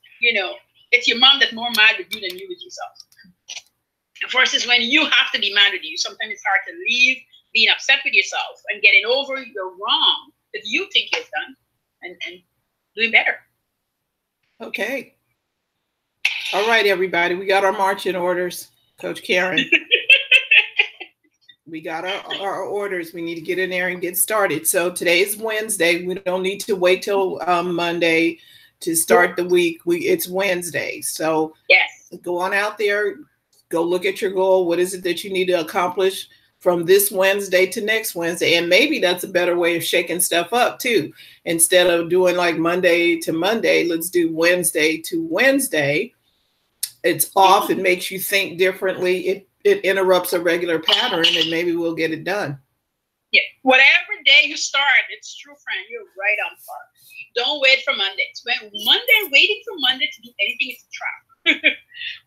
it's your mom that's more mad with you than you with yourself. And versus when you have to be mad with you, sometimes it's hard to leave being upset with yourself and getting over your wrong that you think you've done and doing better. Okay. All right, everybody. We got our marching orders, Coach Caren. We got our orders. We need to get in there and get started. So today is Wednesday. We don't need to wait till Monday to start the week. It's Wednesday. So yes, go on out there, go look at your goal. What is it that you need to accomplish from this Wednesday to next Wednesday? And maybe that's a better way of shaking stuff up too. Instead of doing like Monday to Monday, let's do Wednesday to Wednesday. It's off. It makes you think differently. It interrupts a regular pattern, and maybe we'll get it done. Yeah, whatever day you start, it's true, friend. You're right on par. Don't wait for Monday. Waiting for Monday to do anything is a trap.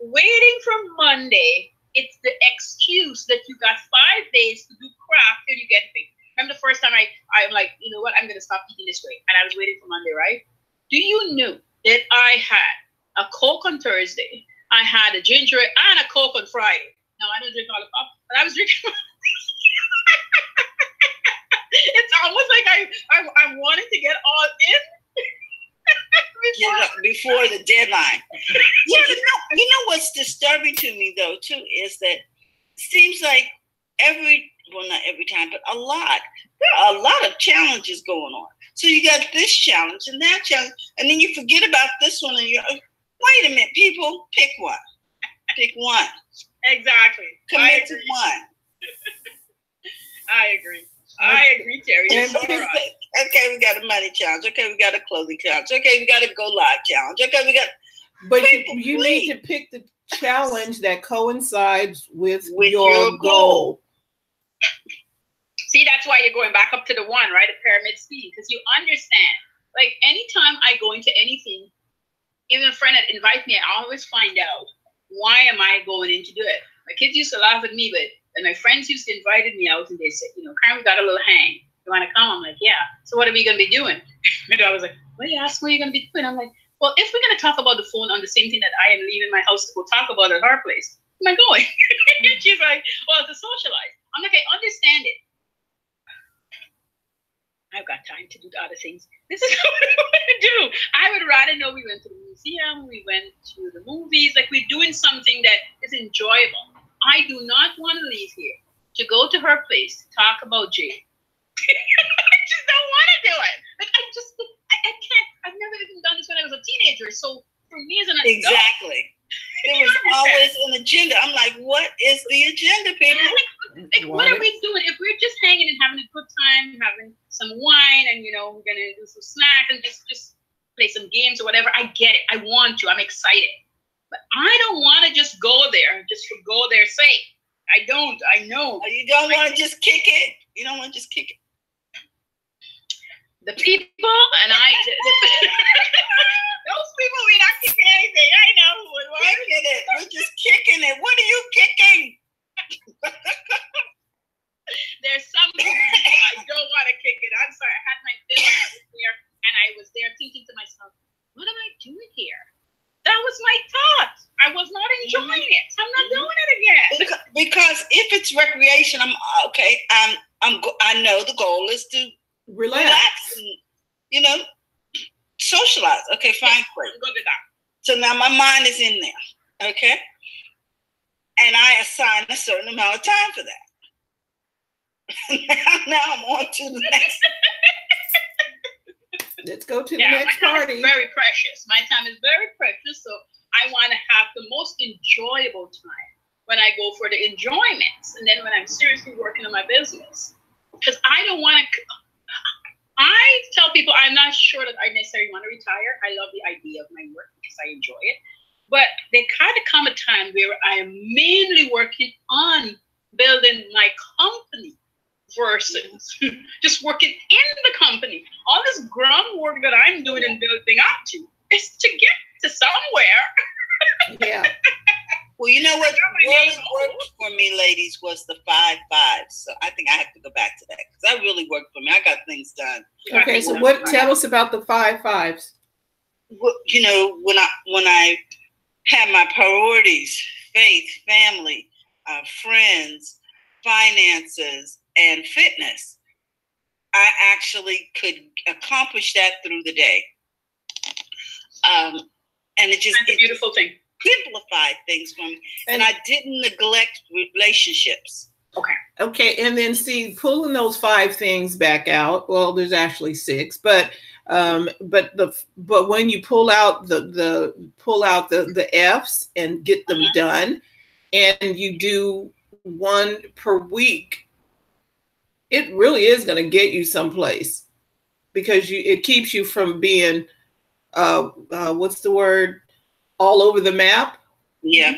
Waiting for Monday, it's the excuse that you got 5 days to do crap till you get paid. Remember the first time I'm like, you know what, I'm gonna stop eating this way, and I was waiting for Monday, right? Do you know that I had a Coke on Thursday, I had a ginger ale and a Coke on Friday? Now I don't drink all the pop, but I was drinking. It's almost like I'm wanting to get all in before the deadline. You know what's disturbing to me though too is that it seems like not every time, but there are a lot of challenges going on. So you got this challenge and that challenge, and then you forget about this one, and you're wait a minute, people, pick one. Pick one. Exactly. Commit to one. I agree, Terry. Okay, we got a money challenge. Okay, we got a clothing challenge. Okay, we got a go live challenge. Okay, we got. But you need to pick the challenge that coincides with your goal. See, that's why you're going back up to the one, right? The pyramid scheme, because you understand. Like anytime I go into anything, even a friend that invites me, I always find out why am I going in to do it. My kids used to laugh at me, but and my friends used to invite me out, and they said, Karen, we got a little hang. You want to come? I'm like, yeah. So what are we going to be doing? And I was like, what are you asking? What are you going to be doing? I'm like, well, if we're going to talk about the phone on the same thing that I am leaving my house to go talk about at our place, am I going? And she's like, well, to socialize. I'm like, I understand it. I've got time to do the other things. This is what I want to do. I would rather know we went to the museum, we went to the movies, like we're doing something that is enjoyable. I do not want to leave here to go to her place to talk about Jay. I just don't want to do it. Like I can't. I've never even done this when I was a teenager. So for me as an adult, exactly. There was always an agenda. I'm like, what is the agenda, people? Like what are we doing? If we're just hanging and having a good time, having some wine, and we're gonna do some snack and just play some games or whatever, I get it. I want to. I'm excited. But I don't want to just go there just for go there's sake. I don't. I know. You don't want to just kick it? You don't want to just kick it? The people and I, those people, we're not kicking anything. I know. We're kicking it. We're just kicking it. What are you kicking? There's some people I don't want to kick it. I'm sorry. I had my business there, and I was there thinking to myself, what am I doing here? That was my thought. I was not enjoying it. I'm not doing it again. Because if it's recreation, I'm okay. I know the goal is to relax and, socialize. Okay, fine, great. So now my mind is in there. Okay, and I assign a certain amount of time for that. now I'm on to the next. Let's go to the next party. My time is very precious. My time is very precious. So I want to have the most enjoyable time when I go for the enjoyments. And then when I'm seriously working on my business. Because I don't want to, I tell people I'm not sure that I necessarily want to retire. I love the idea of my work because I enjoy it. But there kind of come a time where I am mainly working on building my company versus just working in the company. All this groundwork that I'm doing and building up to is to get to somewhere. Yeah. Well, you know what really worked for me, ladies, was the 5-5. So I think I have to go back to that because that really worked for me. I got things done. Okay, so tell us about the 5-5s. Well, when I had my priorities, faith, family, friends, finances, and fitness, I actually could accomplish that through the day. And it just That's a beautiful thing. Simplified things for me. And I didn't neglect relationships. Okay. Okay, and then see, pulling those 5 things back out. Well, there's actually 6, but when you pull out the F's and get them done, and you do 1 per week, it really is going to get you someplace, because it keeps you from being what's the word, all over the map. Yeah.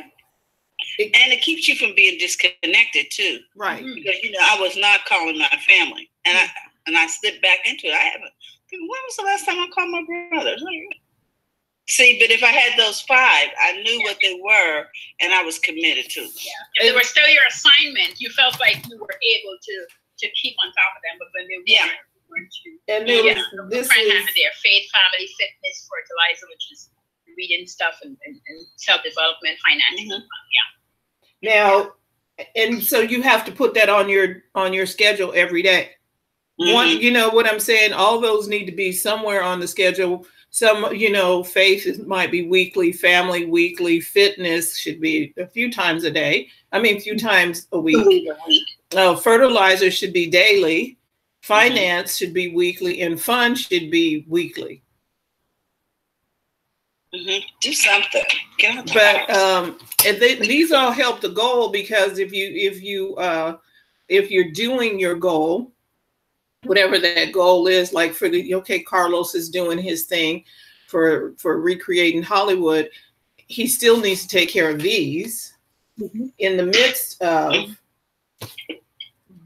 And it keeps you from being disconnected too. Right. Because I was not calling my family. And I slipped back into it. When was the last time I called my brother? See, but if I had those 5, I knew what they were, and I was committed to them. Yeah. If they were still your assignment, you felt like you were able to keep on top of them, but when they weren't you? And this is their faith, family, fitness, fertilizer, which is reading stuff and self-development, financing. Now, and so you have to put that on your schedule every day. One, you know what I'm saying? All those need to be somewhere on the schedule. Some, faith might be weekly, family weekly, fitness should be a few times a day. A few times a week. Fertilizer should be daily. Finance should be weekly, and fun should be weekly. Do something. But and these all help the goal, because if you're doing your goal, whatever that goal is, like Carlos is doing his thing for recreating Hollywood, he still needs to take care of these in the midst of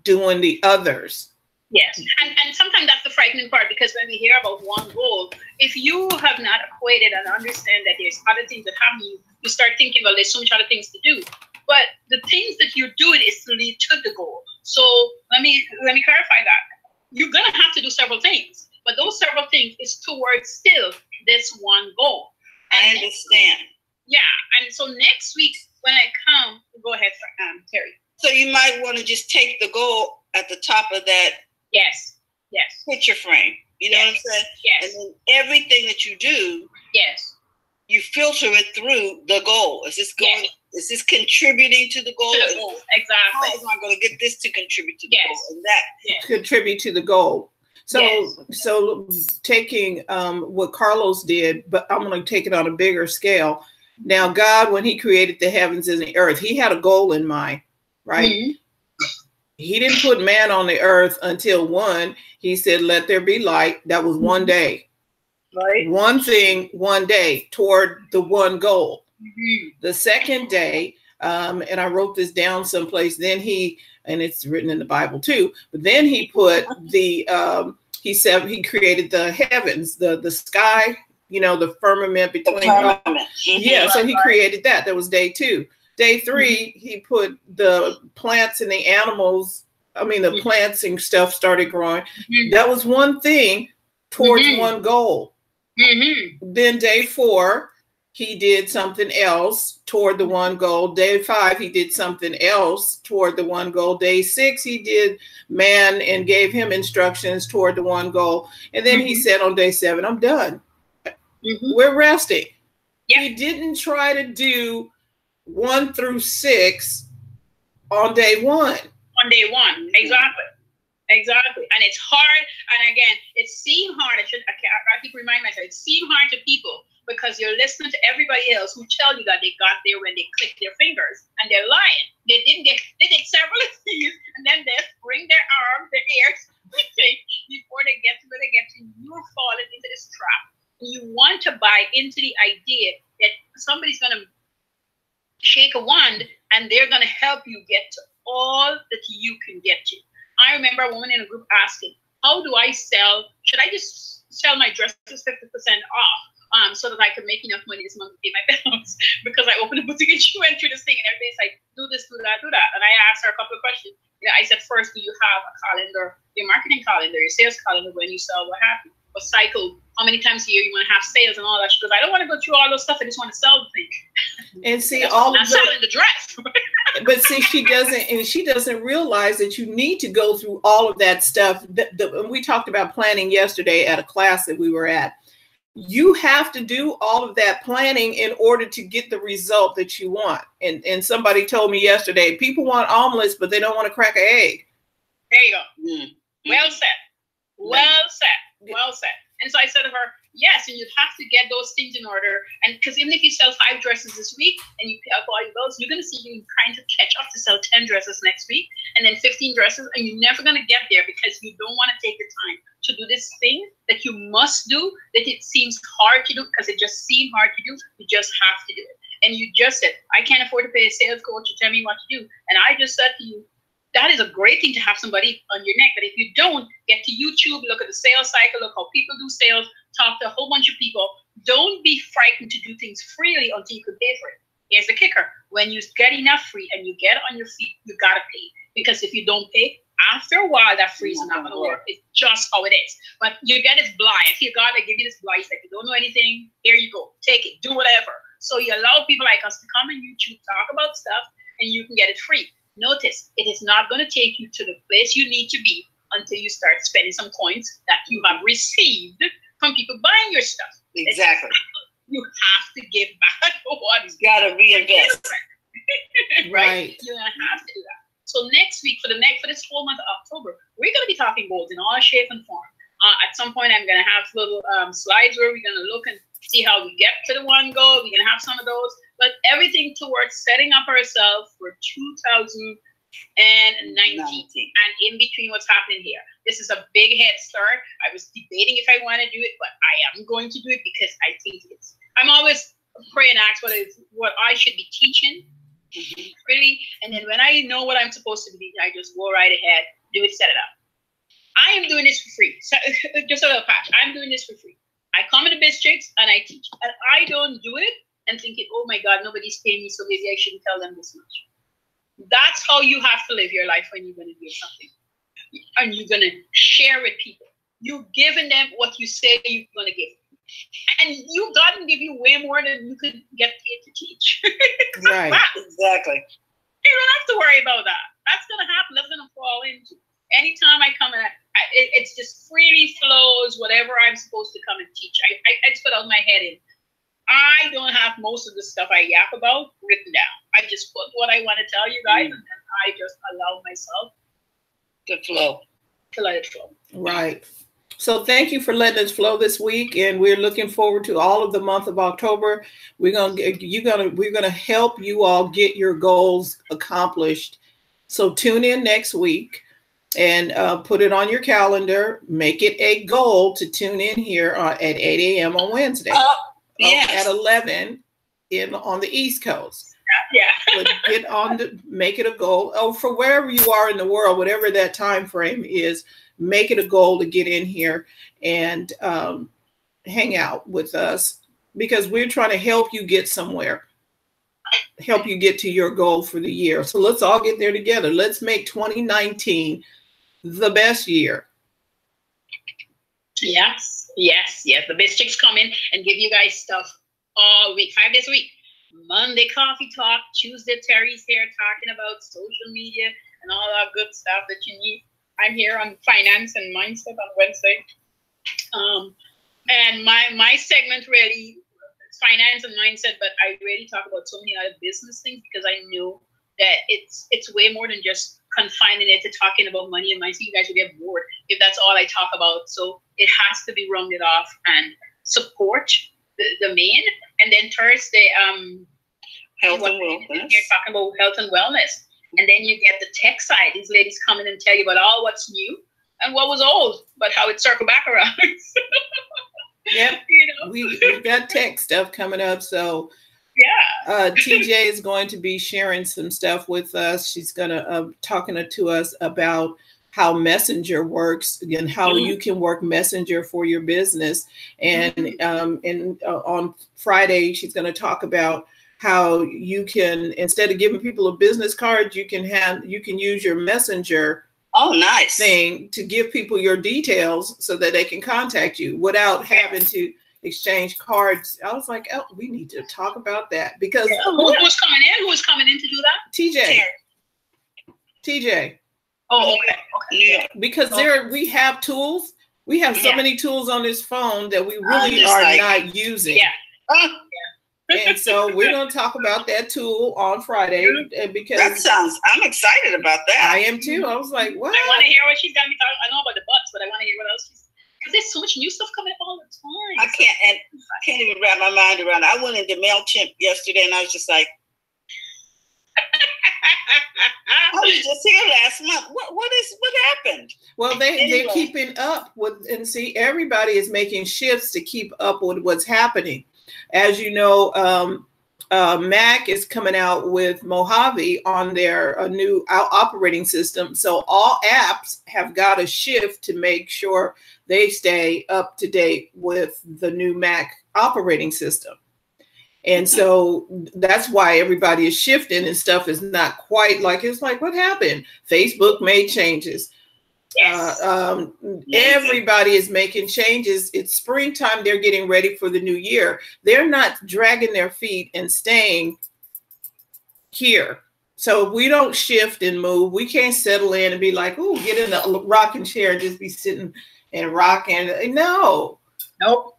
doing the others. Yes, and sometimes that's the frightening part, because when we hear about one goal, if you have not equated and understand that there's other things that happen, you start thinking, well, there's so much other things to do. But the things that you're doing is to lead to the goal. So let me clarify that. You're gonna have to do several things, but those several things is towards still this one goal. I understand. And so next week when I come, go ahead, Terry. So you might want to just take the goal at the top of that. Yes. Picture frame. You know what I'm saying? Yes. And then everything that you do, you filter it through the goal. Is this going? Yes. Is this contributing to the goal? Exactly. How am I going to get this to contribute to the goal? And that contribute to the goal. So taking what Carlos did, but I'm going to take it on a bigger scale. Now, God, when He created the heavens and the earth, He had a goal in mind, right? He didn't put man on the earth until He said, "Let there be light." That was one day. Right. One thing, one day toward the one goal. The second day, and I wrote this down someplace, then and it's written in the Bible too, but then He put He said He created the heavens, the sky, the firmament between. So He created that. That was day 2. Day 3, He put the plants and the animals, the plants and stuff started growing. That was one thing towards one goal. Then day 4, He did something else toward the one goal. Day 5, He did something else toward the one goal. Day 6, He did man and gave him instructions toward the one goal. And then He said on day 7, I'm done. We're resting. He didn't try to do 1 through 6 on day 1. On day 1, exactly. And it's hard. And again, it seems hard. I keep reminding myself, it seems hard to people because you're listening to everybody else who tell you that they got there when they clicked their fingers, and they're lying. They did several things, and then they bring their arms, their ears, before they get to where they get to. You're falling into this trap. You want to buy into the idea that somebody's going to shake a wand and they're going to help you get to all that you can get to. I remember a woman in a group asking, how do I sell? Should I just sell my dresses 50% off so that I can make enough money this month to pay my bills? Because I opened a boutique and she went through this thing and everybody's like, do this, do that, do that. And I asked her a couple of questions. I said, first, do you have a calendar, your marketing calendar, your sales calendar, when you sell, what have you? What cycle, how many times a year you want to have sales and all that? Because I don't want to go through all those stuff. I just want to sell the thing. And see, all of selling the dress. But see, she doesn't realize that you need to go through all of that stuff. We talked about planning yesterday at a class that we were at. you have to do all of that planning in order to get the result that you want. And somebody told me yesterday, people want omelets, but they don't want to crack an egg. There you go. Mm-hmm. Well said. Well said. Well said. And so I said to her, yes, and you have to get those things in order. And because even if you sell 5 dresses this week and you pay up all your bills, you're going to see you trying to catch up to sell 10 dresses next week and then 15 dresses. And you're never going to get there because you don't want to take the time to do this thing that you must do, that it seems hard to do because it just seemed hard to do. You just have to do it. And you just said, I can't afford to pay a sales coach to tell me what to do. And I just said to you, that is a great thing to have somebody on your neck. But if you don't, get to YouTube, look at the sales cycle, look how people do sales, talk to a whole bunch of people. Don't be frightened to do things freely until you can pay for it. Here's the kicker. When you get enough free and you get on your feet, you got to pay. Because if you don't pay, after a while, that free is not going to work. It's just how it is. But you get this blind. If you God, I give you this blind. Like, you don't know anything, here you go. Take it. Do whatever. So you allow people like us to come on YouTube, talk about stuff, and you can get it free. Notice, it is not going to take you to the place you need to be until you start spending some coins that you have received from people buying your stuff. Exactly. You have to give back what you got to reinvest. Right? You're going to have to do that. So next week, for this whole month of October, we're going to be talking goals in all shape and form. At some point, I'm going to have little slides where we're going to look and see how we get to the one goal. We're going to have some of those, but everything towards setting up ourselves for 2019 and in between what's happening here. This is a big head start. I was debating if I want to do it, but I am going to do it because I think I'm always praying and ask what I should be teaching. Really, and then when I know what I'm supposed to be, I just go right ahead, do it, set it up. I am doing this for free. So, just a little patch. I'm doing this for free. I come into Bistrix and I teach, and I don't do it and thinking, oh my God, nobody's paying me, so maybe I shouldn't tell them this much. That's how you have to live your life when you're going to do something, and you're going to share with people. You're giving them what you say you're going to give. And God can give you way more than you could get paid to teach. Right. Exactly. You don't have to worry about that. That's going to happen. That's going to fall into. Anytime I come in, it's just freely flows whatever I'm supposed to come and teach. I just put out my head in. I don't have most of the stuff I yap about written down. I just put what I want to tell you guys, and then I just allow myself to flow. To let it flow. Right. So thank you for letting us flow this week, and we're looking forward to all of the month of October. We're gonna help you all get your goals accomplished. So tune in next week and put it on your calendar. Make it a goal to tune in here at 8 a.m. on Wednesday. Yes. At 11 on the East Coast. Yeah. But make it a goal. For wherever you are in the world, whatever that time frame is. Make it a goal to get in here and hang out with us, because we're trying to help you get somewhere, help you get to your goal for the year. So let's all get there together. Let's make 2019 the best year. Yes. The best chicks come in and give you guys stuff all week, 5 days a week. Monday, coffee talk. Tuesday, Terry's here talking about social media and all that good stuff that you need. I'm here on finance and mindset on Wednesday. And my segment really is finance and mindset, but I really talk about so many other business things because I know that it's way more than just confining it to talking about money and mindset. You guys will get bored if that's all I talk about. So it has to be rounded off and support the main. And then Thursday, health and wellness. You're talking about health and wellness. And then you get the tech side. These ladies come in and tell you about all what's new and what was old, but how it circled back around. Yep. We got tech stuff coming up. So yeah. TJ is going to be sharing some stuff with us. She's going to talking to us about how Messenger works and how you can work Messenger for your business. And on Friday, she's going to talk about how you can, instead of giving people a business card, you can use your Messenger thing to give people your details so that they can contact you without having to exchange cards. I was like, oh, we need to talk about that because who's coming in? Who's coming in to do that? TJ. Oh, okay. Because we have tools We have so many tools on this phone that we really are not using. Yeah. And so we're going to talk about that tool on Friday because I'm excited about that. I am too. I was like, what? I want to hear what she's going to be talking. I know about the butts, but I want to hear what else she's, because there's so much new stuff coming up all the time. I can't even wrap my mind around it. I went into MailChimp yesterday and I was just like, I was just here last month. What happened? Well, they're keeping up with, and see, everybody is making shifts to keep up with what's happening. As you know, Mac is coming out with Mojave on their new operating system. So all apps have got to shift to make sure they stay up to date with the new Mac operating system. And so that's why everybody is shifting and stuff is not quite like, it's like, what happened? Facebook made changes. Yes. Everybody is making changes. It's springtime. They're getting ready for the new year. They're not dragging their feet and staying here. So if we don't shift and move, we can't settle in and be like, oh, get in the rocking chair and just be sitting and rocking. No. Nope.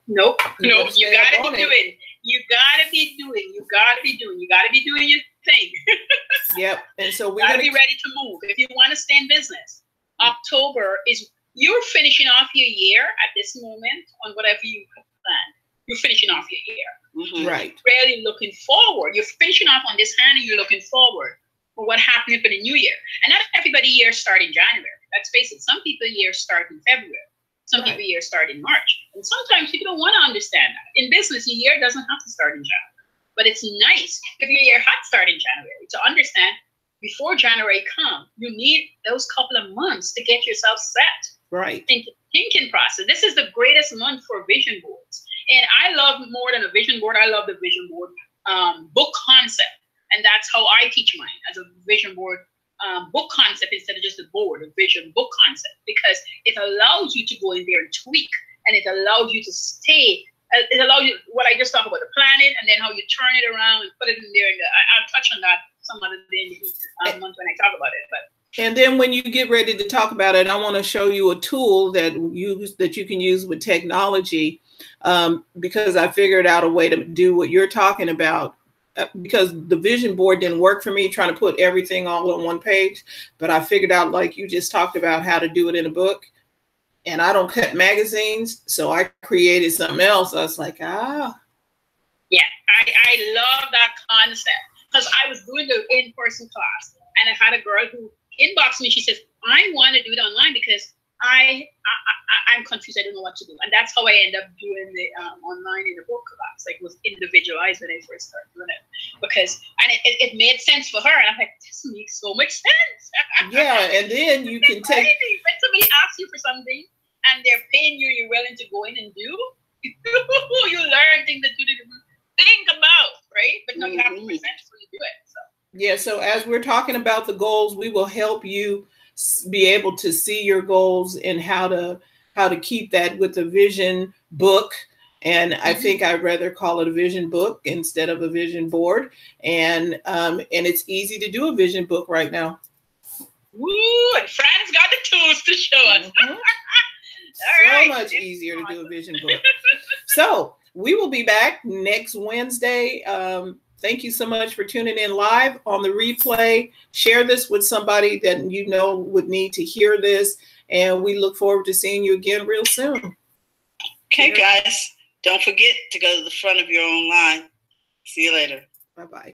You gotta be doing. You gotta be doing. You gotta be doing your thing. Yep. And so we gotta be ready to move. If you want to stay in business, October is, you're finishing off your year at this moment on whatever you plan. You're finishing off your year. Mm-hmm. Right. Really looking forward. You're finishing off on this hand and you're looking forward for what happens for the new year. And not everybody years start in January. Let's face it. Some people years start in February. Some people years start in March. And sometimes people don't want to understand that. In business, your year doesn't have to start in January. But it's nice if your year had started in January to understand before January comes, you need those couple of months to get yourself set. Right. Thinking process. This is the greatest month for vision boards. And I love more than a vision board. I love the vision board book concept. And that's how I teach mine, as a vision board book concept instead of just a board, a vision book concept, because it allows you to go in there and tweak, and it allows you to stay. It allows you, what I just talked about, the planet, and then how you turn it around and put it in there. And I'll touch on that some other day in the month when I talk about it. But and then when you get ready to talk about it, I want to show you a tool that you can use with technology, because I figured out a way to do what you're talking about. Because the vision board didn't work for me, trying to put everything all on one page. But I figured out, like you just talked about, how to do it in a book. And I don't cut magazines, so I created something else. I was like, Yeah, I love that concept, because I was doing the in-person class, and I had a girl who inboxed me. She says, I want to do it online because I'm confused. I don't know what to do. And that's how I end up doing the online in the book class. Like, it was individualized when I first started doing it, because it made sense for her. And I'm like, this makes so much sense. Yeah, and then you can take. When somebody asks you for something and they're paying you, you're willing to go in and do. You learn things that you didn't think about, right? But no, you have to present when you do it. So. Yeah. So as we're talking about the goals, we will help you be able to see your goals and how to keep that with a vision book. And I think I'd rather call it a vision book instead of a vision board. And it's easy to do a vision book right now. Woo! And Fran's got the tools to show us. So much easier to do a vision book. So we will be back next Wednesday. Thank you so much for tuning in live on the replay. Share this with somebody that you know would need to hear this. And we look forward to seeing you again real soon. Okay, guys. Don't forget to go to the front of your own line. See you later. Bye-bye.